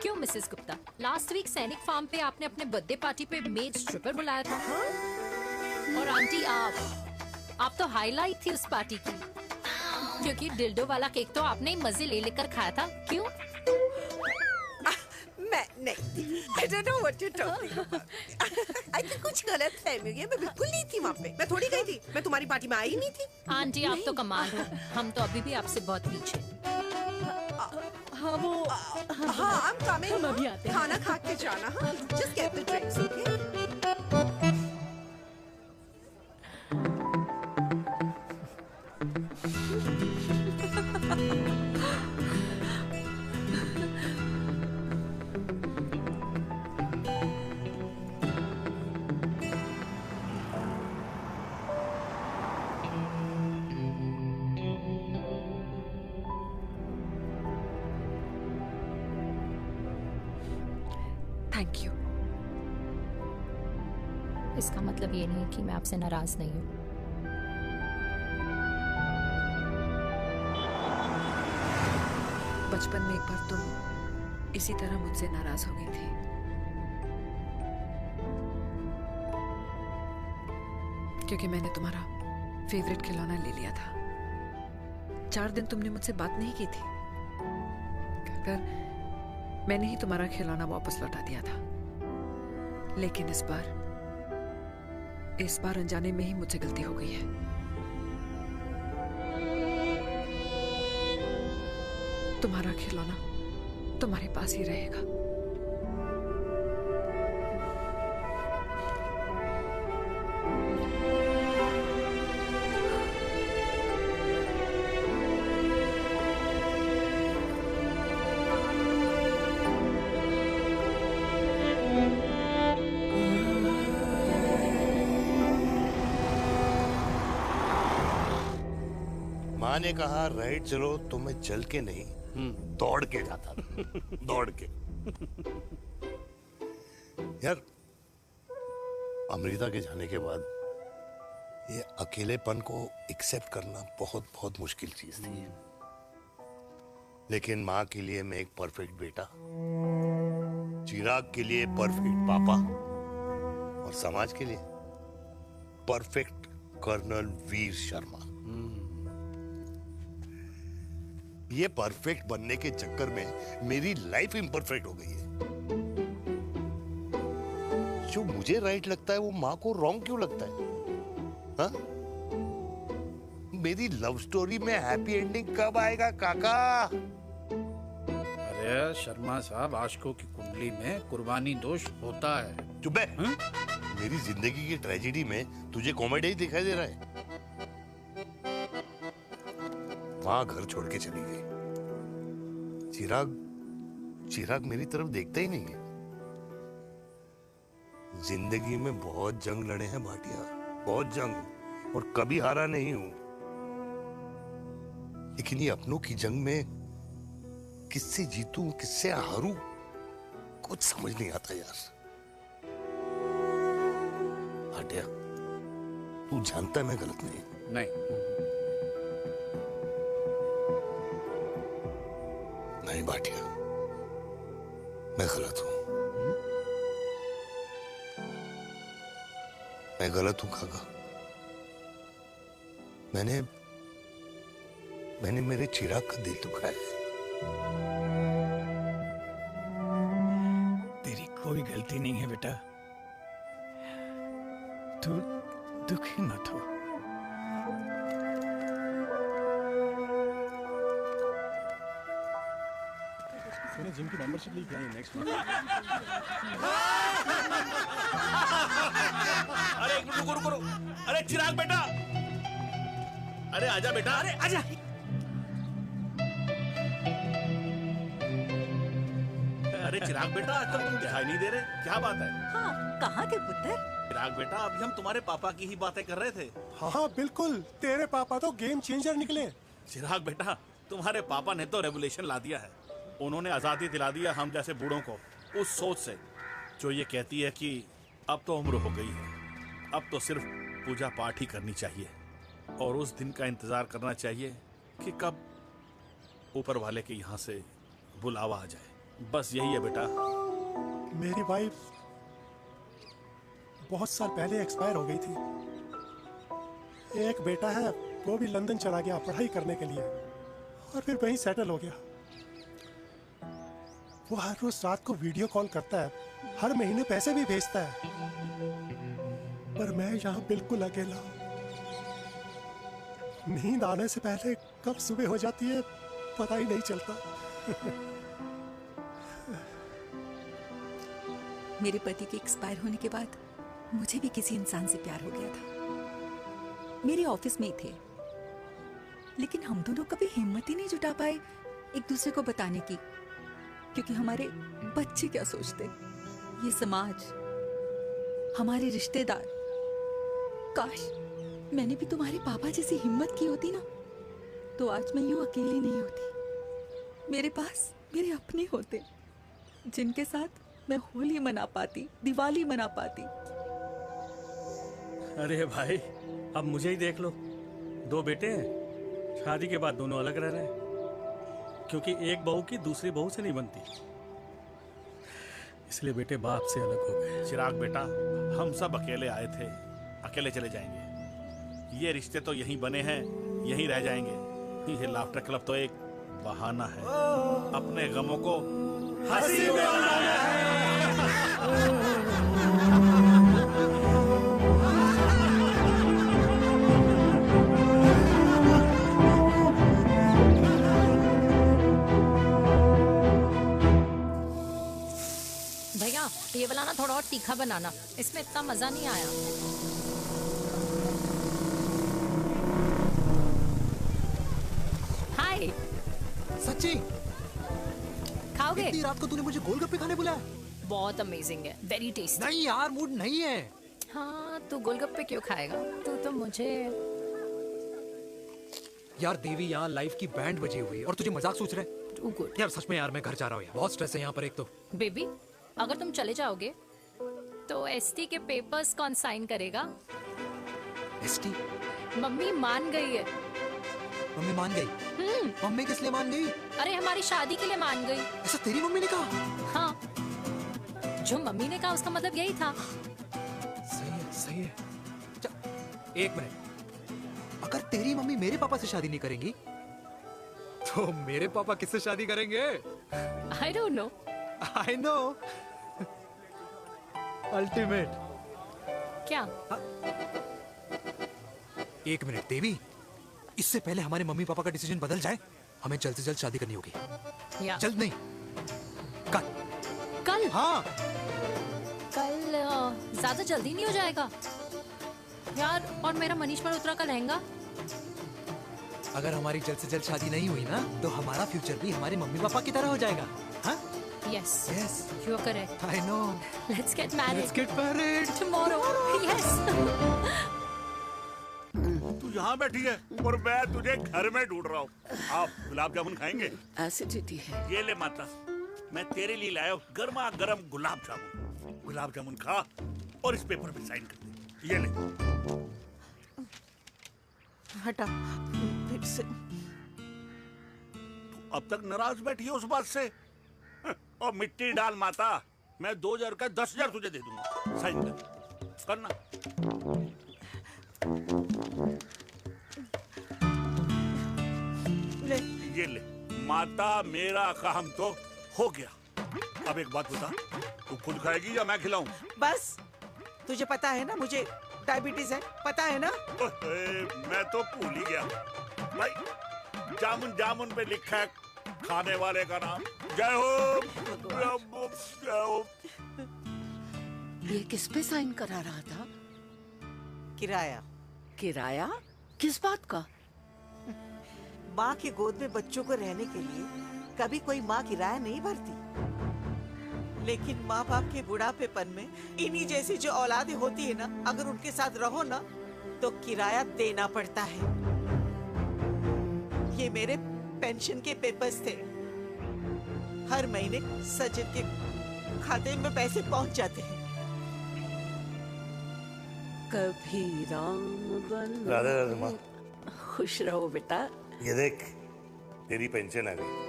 क्यों मिसेस गुप्ता, लास्ट वीक सैनिक फार्म पे आपने अपने बर्थडे पार्टी पे मेड स्ट्रिपर बुलाया था। हाँ? और आंटी आप तो हाईलाइट थी उस पार्टी की, क्योंकि डिल्डो वाला केक तो आपने मजे ले लेकर खाया था। क्यों? मैं नहीं, I don't know what you're talking about. I think कुछ गलत फहमी हुई है, मैं बिल्कुल नहीं थी वहाँ पे, मैं थोड़ी गई थी, मैं तुम्हारी पार्टी में आई नहीं थी। आंटी आप तो कमाल हो, हम तो अभी भी आपसे बहुत पीछे। हाँ वो हाँ हम coming, हम अभी आते हैं। खाना खा के जाना। हाँ, just get the drinks, okay? Thank you. इसका मतलब ये नहीं कि मैं आपसे नाराज नहीं हूँ। बचपन में एक बार तुम इसी तरह मुझसे नाराज हो गई थी। क्योंकि मैंने तुम्हारा फेवरेट खिलौना ले लिया था। 4 दिन तुमने मुझसे बात नहीं की थी, कहकर मैंने ही तुम्हारा खिलौना वापस लौटा दिया था। लेकिन इस बार अनजाने में ही मुझसे गलती हो गई है। तुम्हारा खिलौना तुम्हारे पास ही रहेगा। माँ ने कहा राइट चलो, तो मैं चल के नहीं दौड़ के जाता था। दौड़ के। यार अमृता के जाने के बाद ये अकेलेपन को एक्सेप्ट करना बहुत बहुत मुश्किल चीज थी। लेकिन माँ के लिए मैं एक परफेक्ट बेटा, चिराग के लिए परफेक्ट पापा, और समाज के लिए परफेक्ट कर्नल वीर शर्मा। ये परफेक्ट बनने के चक्कर में मेरी लाइफ इम्परफेक्ट हो गई है। जो मुझे राइट लगता है वो माँ को रॉन्ग क्यों लगता है? हाँ? मेरी लव स्टोरी में हैप्पी एंडिंग कब आएगा काका? अरे शर्मा साहब, आशिकों की कुंडली में कुर्बानी दोष होता है। चुप है। मेरी जिंदगी की ट्रेजेडी में तुझे कॉमेडी ही दिखाई दे रहा है? माँ घर छोड़ के चली गई। चिराग मेरी तरफ देखता ही नहीं है। जिंदगी में बहुत जंग लड़े हैं भाटिया, बहुत जंग, और कभी हारा नहीं हूं। लेकिन ये अपनों की जंग में किससे जीतूं, किससे हारूं, कुछ समझ नहीं आता यार। भाटिया, तू जानता है मैं गलत नहीं। नहीं भाटिया, मैं गलत हूं। मैं गलत हूं काका। मैंने मेरे चिराग का दिल दुखाया है। तेरी कोई गलती नहीं है बेटा, तू दुखी मत हो। तूने जिम की मेंबरशिप ली क्या? नेक्स्ट अरे एक मिनट रुको। अरे चिराग बेटा, अरे आजा बेटा, अरे आजा। अरे चिराग बेटा, आजकल तुम दिखाई नहीं दे रहे, क्या बात है? हाँ, कहाँ थे पुत्र? चिराग बेटा, अभी हम तुम्हारे पापा की ही बातें कर रहे थे। हाँ बिल्कुल, तेरे पापा तो गेम चेंजर निकले। चिराग बेटा, तुम्हारे पापा ने तो रेवोल्यूशन ला दिया है। उन्होंने आजादी दिला दिया हम जैसे बूढ़ों को, उस सोच से जो ये कहती है कि अब तो उम्र हो गई है, अब तो सिर्फ पूजा पाठ ही करनी चाहिए और उस दिन का इंतजार करना चाहिए कि कब ऊपर वाले के यहाँ से बुलावा आ जाए। बस यही है बेटा। मेरी वाइफ बहुत साल पहले एक्सपायर हो गई थी। एक बेटा है, वो भी लंदन चला गया पढ़ाई करने के लिए और फिर वहीं सेटल हो गया। वो हर रोज रात को वीडियो कॉल करता है, हर महीने पैसे भी भेजता है, पर मैं यहाँ बिल्कुल अकेला हूँ। नींद आने से पहले कब सुबह हो जाती है पता ही नहीं चलता। मेरे पति के एक्सपायर होने के बाद मुझे भी किसी इंसान से प्यार हो गया था। मेरे ऑफिस में ही थे, लेकिन हम दोनों कभी हिम्मत ही नहीं जुटा पाए एक दूसरे को बताने की, क्योंकि हमारे बच्चे क्या सोचते, ये समाज, हमारे रिश्तेदार। काश मैंने भी तुम्हारे पापा जैसी हिम्मत की होती ना, तो आज मैं यूं अकेली नहीं होती। मेरे पास मेरे अपने होते, जिनके साथ मैं होली मना पाती, दिवाली मना पाती। अरे भाई, अब मुझे ही देख लो, 2 बेटे हैं, शादी के बाद दोनों अलग रह रहे हैं, क्योंकि एक बहू की दूसरी बहू से नहीं बनती, इसलिए बेटे बाप से अलग हो गए। चिराग बेटा, हम सब अकेले आए थे, अकेले चले जाएंगे। ये रिश्ते तो यहीं बने हैं, यहीं रह जाएंगे। ये लाफ्टर क्लब तो एक बहाना है अपने गमों को हंसी में बनाना है। भैया ये वाला ना थोड़ा और तीखा बनाना, इसमें इतना मजा नहीं आया। हाय। सच्ची? खाओगे? इतनी रात को तूने मुझे गोलगप्पे खाने बुलाया? बहुत अमेजिंग है, वेरी टेस्टी। नहीं यार, मूड नहीं है। हाँ, तू गोलगप्पे क्यों खाएगा? तू तो मुझे। यार देवी, यहाँ लाइफ की बैंड बजी हुई और तुझे मजाक सोच रहे? Too good. यार सच में यार, मैं घर जा रहा हूँ यार, बहुत स्ट्रेस है यहाँ पर। एक तो बेबी, अगर तुम चले जाओगे तो एसटी के पेपर्स कौन साइन करेगा? एसटी? मम्मी मान गई है। मम्मी मान गई? मम्मी किस लिए मान गई? अरे हमारी शादी के लिए मान गई। ऐसा तेरी मम्मी ने कहा? हाँ, जो मम्मी ने कहा उसका मतलब यही था। सही है, सही है। एक मिनट, अगर तेरी मम्मी मेरे पापा से शादी नहीं करेंगी तो मेरे पापा किससे शादी करेंगे? I don't know. I know. Ultimate. क्या? एक मिनट देवी, इससे पहले हमारे मम्मी पापा का डिसीजन बदल जाए, हमें जल्द से जल्द शादी करनी होगी। जल्द नहीं, कल। कल? हाँ। कल ज्यादा जल्दी नहीं हो जाएगा यार? और मेरा मनीष मल्होत्रा का लहंगा? अगर हमारी जल्द से जल्द शादी नहीं हुई ना, तो हमारा फ्यूचर भी हमारे मम्मी पापा की तरह हो जाएगा। हाँ? Yes. Yes. You are correct. I know. Let's get married. Let's get married. Tomorrow. Yes. तू यहाँ बैठी है और मैं तुझे घर में ढूंढ रहा हूँ। आप गुलाब जामुन खाएंगे? एसिडिटी है। ये ले माता, मैं तेरे लिए लाया हूँ गर्मा गर्म गुलाब जामुन। गुलाब जामुन खा और इस पेपर पे साइन कर दे। ये ले। हटा फिर से। अब तक नाराज बैठी है उस बात से? और मिट्टी डाल माता, मैं 2000 का 10,000 तुझे दे दूंगा। साइन कर, करना। ले। ये ले माता, मेरा काम तो हो गया। अब एक बात बता, तू खुद खाएगी या मैं खिलाऊं? बस, तुझे पता है ना मुझे डायबिटीज है, पता है ना? मैं तो भूल ही गया भाई। जामुन जामुन पे लिखा है खाने वाले का नाम। जय हो, जय हो। ये किस पे साइन करा रहा था? किराया। किराया? किस बात का? माँ की गोद में बच्चों को रहने के लिए कभी कोई माँ किराया नहीं भरती, लेकिन माँ बाप के बुढ़ापेपन में इन्हीं जैसी जो औलादें होती है ना, अगर उनके साथ रहो ना तो किराया देना पड़ता है। ये मेरे पेंशन के पेपर्स थे। हर महीने सचिन के खाते में पैसे पहुंच जाते हैं। कभी राम बन। राधे राधे माँ। खुश रहो बेटा। ये देख, तेरी पेंशन आ गई।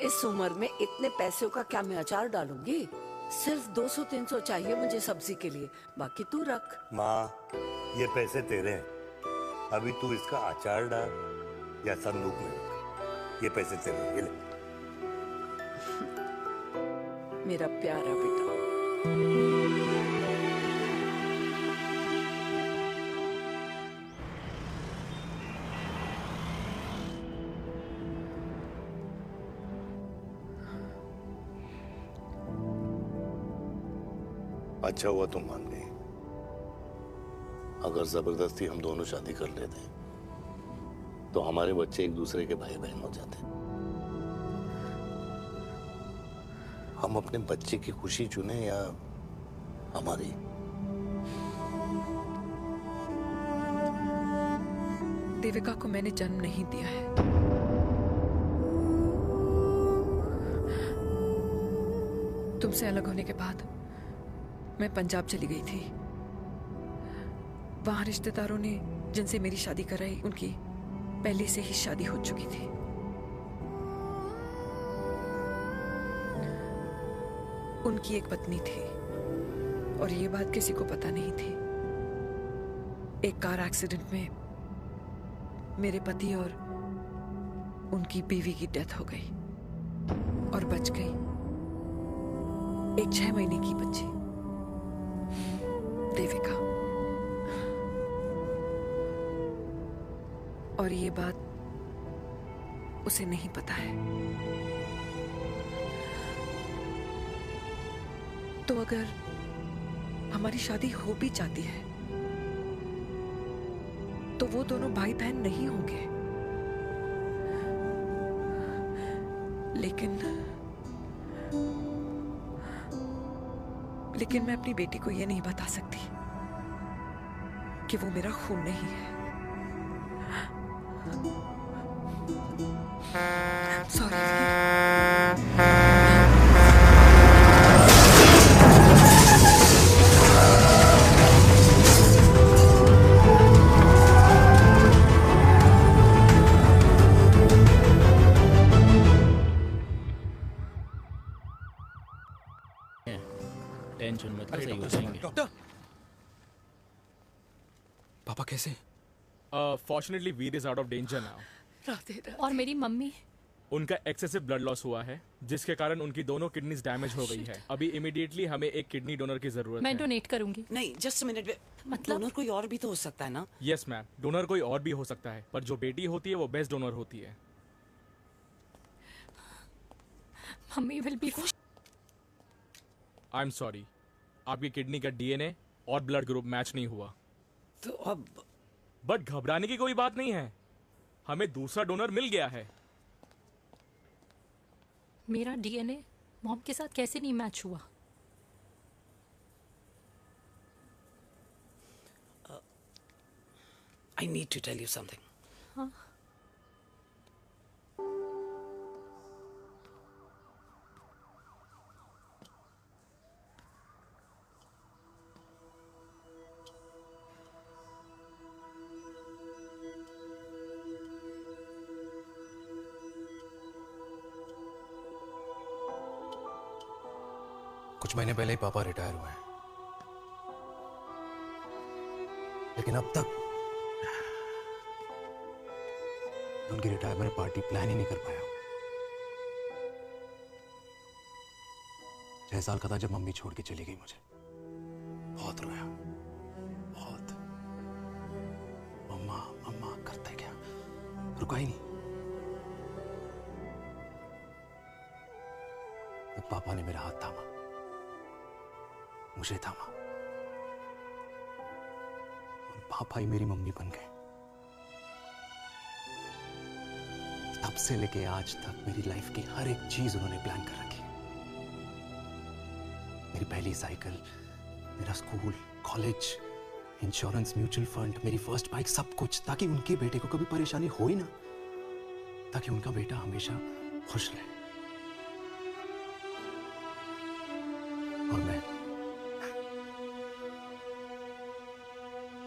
इस उम्र में इतने पैसों का क्या मैं अचार डालूंगी? सिर्फ 200-300 चाहिए मुझे सब्जी के लिए, बाकी तू रख। माँ, ये पैसे तेरे हैं। अभी तू इसका अचार डाल या संदूक में रख। ये पैसे तेरे हैं, ये ले। मेरा प्यारा बेटा। अच्छा हुआ तुम मान गई। अगर जबरदस्ती हम दोनों शादी कर लेते तो हमारे बच्चे एक दूसरे के भाई बहन हो जाते। हम अपने बच्चे की खुशी चुने या हमारी? देविका को मैंने जन्म नहीं दिया है। तुमसे अलग होने के बाद मैं पंजाब चली गई थी। वहां रिश्तेदारों ने जिनसे मेरी शादी कराई, उनकी पहले से ही शादी हो चुकी थी। उनकी एक पत्नी थी और ये बात किसी को पता नहीं थी। एक कार एक्सीडेंट में मेरे पति और उनकी बीवी की डेथ हो गई और बच गई एक 6 महीने की बच्ची, देविका। और ये बात उसे नहीं पता है। तो अगर हमारी शादी हो भी जाती है तो वो दोनों भाई बहन नहीं होंगे। लेकिन मैं अपनी बेटी को ये नहीं बता सकती कि वो मेरा खून नहीं है। सॉरी। टेंशन मत, सही हो जाएंगे। डॉक्टर, पापा कैसे? Fortunately Veer is out of danger now. और मेरी मम्मी? उनका एक्सेसिव ब्लड लॉस हुआ है, जिसके कारण उनकी दोनों किडनीज डैमेज हो गई है। अभी इमीडिएटली हमें एक किडनी डोनर की जरूरत मैं है। डोनेट करूंगी। नहीं, जस्ट मिनट। मतलब डोनर कोई और भी तो हो सकता है ना? यस मैम, डोनर कोई और भी हो सकता है, पर जो बेटी होती है वो बेस्ट डोनर होती है। Mummy will be. I am sorry, आपकी किडनी का डीएनए और ब्लड ग्रुप मैच नहीं हुआ। तो अब? बट घबराने की कोई बात नहीं है, हमें दूसरा डोनर मिल गया है। मेरा डीएनए मॉम के साथ कैसे नहीं मैच हुआ? I need to tell you something. हाँ? कुछ महीने पहले ही पापा रिटायर हुए हैं, लेकिन अब तक उनकी रिटायरमेंट पार्टी प्लान ही नहीं कर पाया। 6 साल का था जब मम्मी छोड़ के चली गई मुझे। बहुत रोया, बहुत। मम्मा मम्मा करते क्या, रुका ही नहीं। पापा ने मेरा हाथ थामा, मुझे थामा, और पापा ही मेरी मम्मी बन गए। तब से लेके आज तक मेरी लाइफ की हर एक चीज उन्होंने प्लान कर रखी। मेरी पहली साइकिल, मेरा school, college, insurance, mutual fund, मेरी फर्स्ट बाइक, सब कुछ, ताकि उनके बेटे को कभी परेशानी हो ही ना, ताकि उनका बेटा हमेशा खुश रहे। और मैं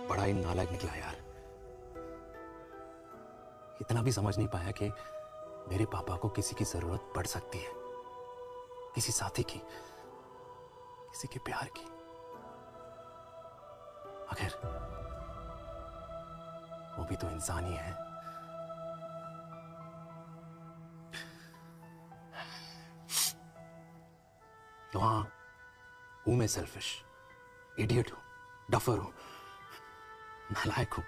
बड़ा ही नालायक निकला यार। इतना भी समझ नहीं पाया कि मेरे पापा को किसी की जरूरत पड़ सकती है, किसी साथी की, किसी के प्यार की। आखिर वो भी तो इंसान ही है। तो हाँ, हूं मैं सेल्फिश, इडियट हूं, डफर हूं, नालायक हूं,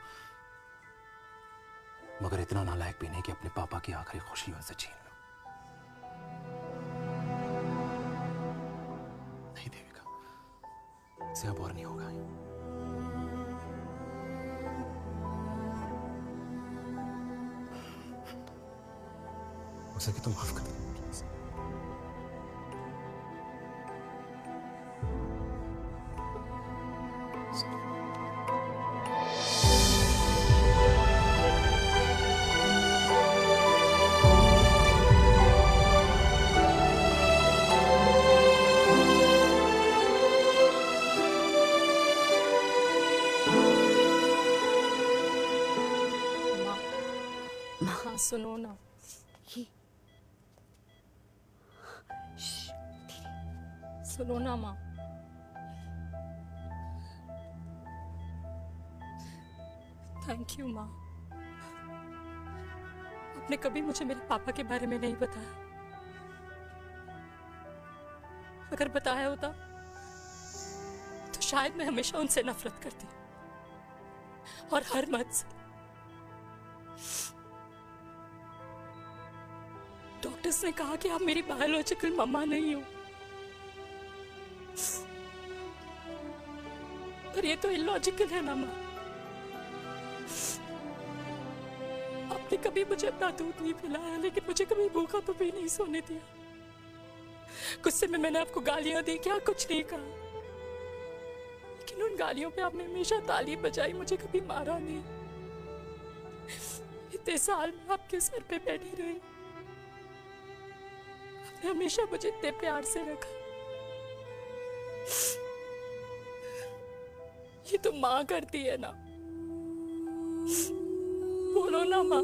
मगर इतना नालायक भी नहीं कि अपने पापा की आखिरी खुशी उनसे छीन लूं। नहीं देविका, इससे अब और नहीं होगा। हो सके तो माफ कर दो प्लीज। हाँ सुनो ना, सुनो ना माँ। थैंक यू माँ, आपने कभी मुझे मेरे पापा के बारे में नहीं बताया। अगर बताया होता तो शायद मैं हमेशा उनसे नफरत करती, और हर मत से। डॉक्टर्स ने कहा कि आप मेरी बायोलॉजिकल मम्मा नहीं हो, पर ये तो इलॉजिकल है ना माँ। आपने कभी मुझे अपना दूध नहीं पिलाया, लेकिन मुझे कभी भूखा तो भी नहीं सोने दिया। गुस्से में मैंने आपको गालियां दी, क्या कुछ नहीं कहा, लेकिन उन गालियों पे आपने हमेशा ताली बजाई, मुझे कभी मारा नहीं। इतने साल में आपके सर पे बैठी रही, आपने हमेशा मुझे इतने प्यार से रखा। ये तो माँ करती है ना, बोलो ना माँ,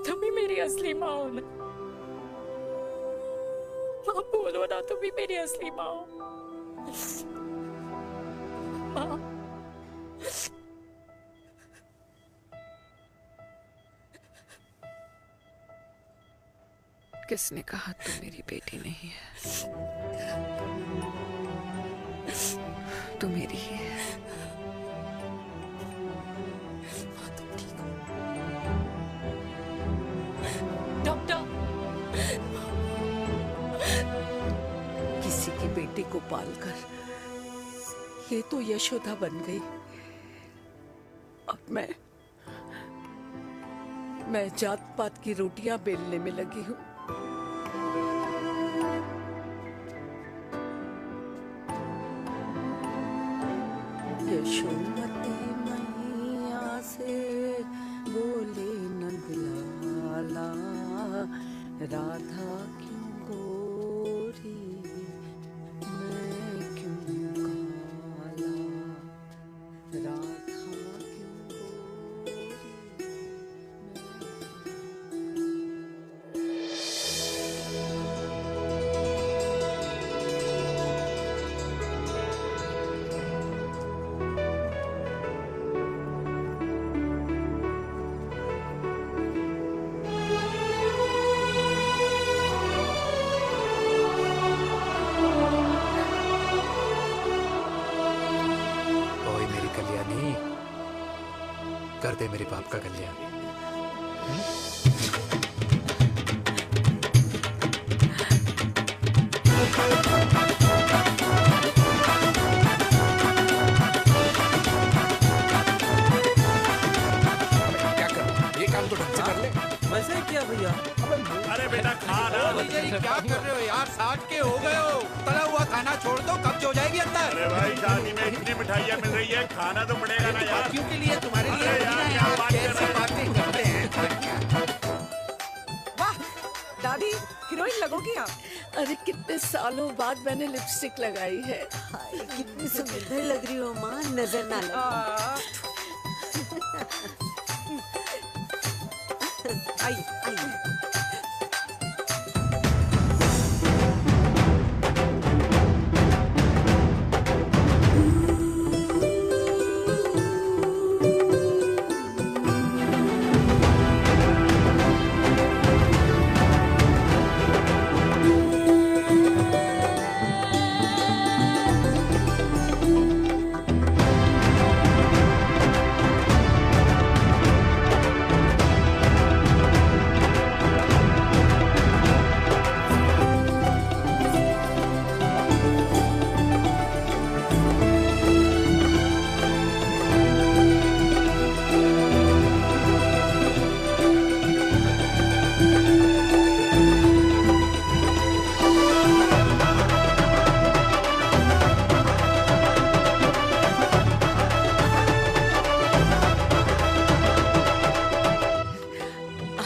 तुम ही मेरी असली माँ हो ना। माँ बोलो ना, तुम ही मेरी असली माँ हो। माँ किसने कहा तू मेरी बेटी नहीं है? तू मेरी ही है। डॉक्टर, किसी की बेटी को पालकर ये तो यशोदा बन गई। अब मैं जात पात की रोटियां बेलने में लगी हूँ। यशोमती मैया से बोले नंदलाला, राधा क्यों गोरी मैं क्यों काला, राधा कर दे मेरे बाप का कल्याण। को ढंग से कर ले। वैसे क्या भैया? अरे बेटा खा ना। क्या कर रहे हो यार? 60 के हो गए हो। तला हुआ खाना छोड़ दो, कब्ज हो जाएगी अंदर। अरे भाई शादी में इतनी मिठाइयाँ मिल रही है, खाना तो पड़ेगा ना यार। क्यों के लिए तुम्हारे लिए अरे यार क्या बात कर रहे बातें करते हैं। वाह दादी हीरोइन लगोगी आप। अरे कितने सालों बाद मैंने लिपस्टिक लगाई है। हाय कितनी सुंदर लग रही हो माँ, नजर ना लगे। आई आई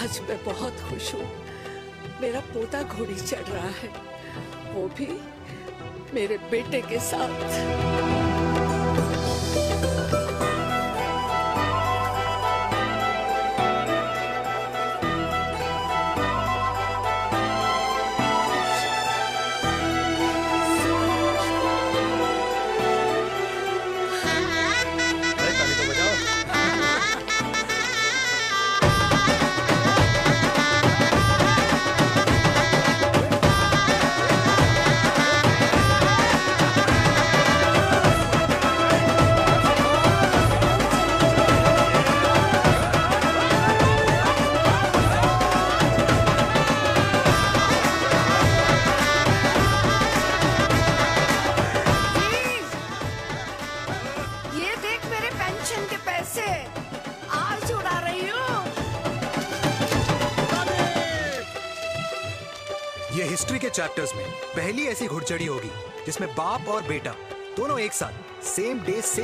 आज मैं बहुत खुश हूँ। मेरा पोता घोड़ी चढ़ रहा है, वो भी मेरे बेटे के साथ। ये देख मेरे पेंशन के पैसे आज उड़ा रही हूँ। ये हिस्ट्री के चैप्टर्स में पहली ऐसी घुड़चढ़ी होगी जिसमें बाप और बेटा दोनों एक साथ सेम डे से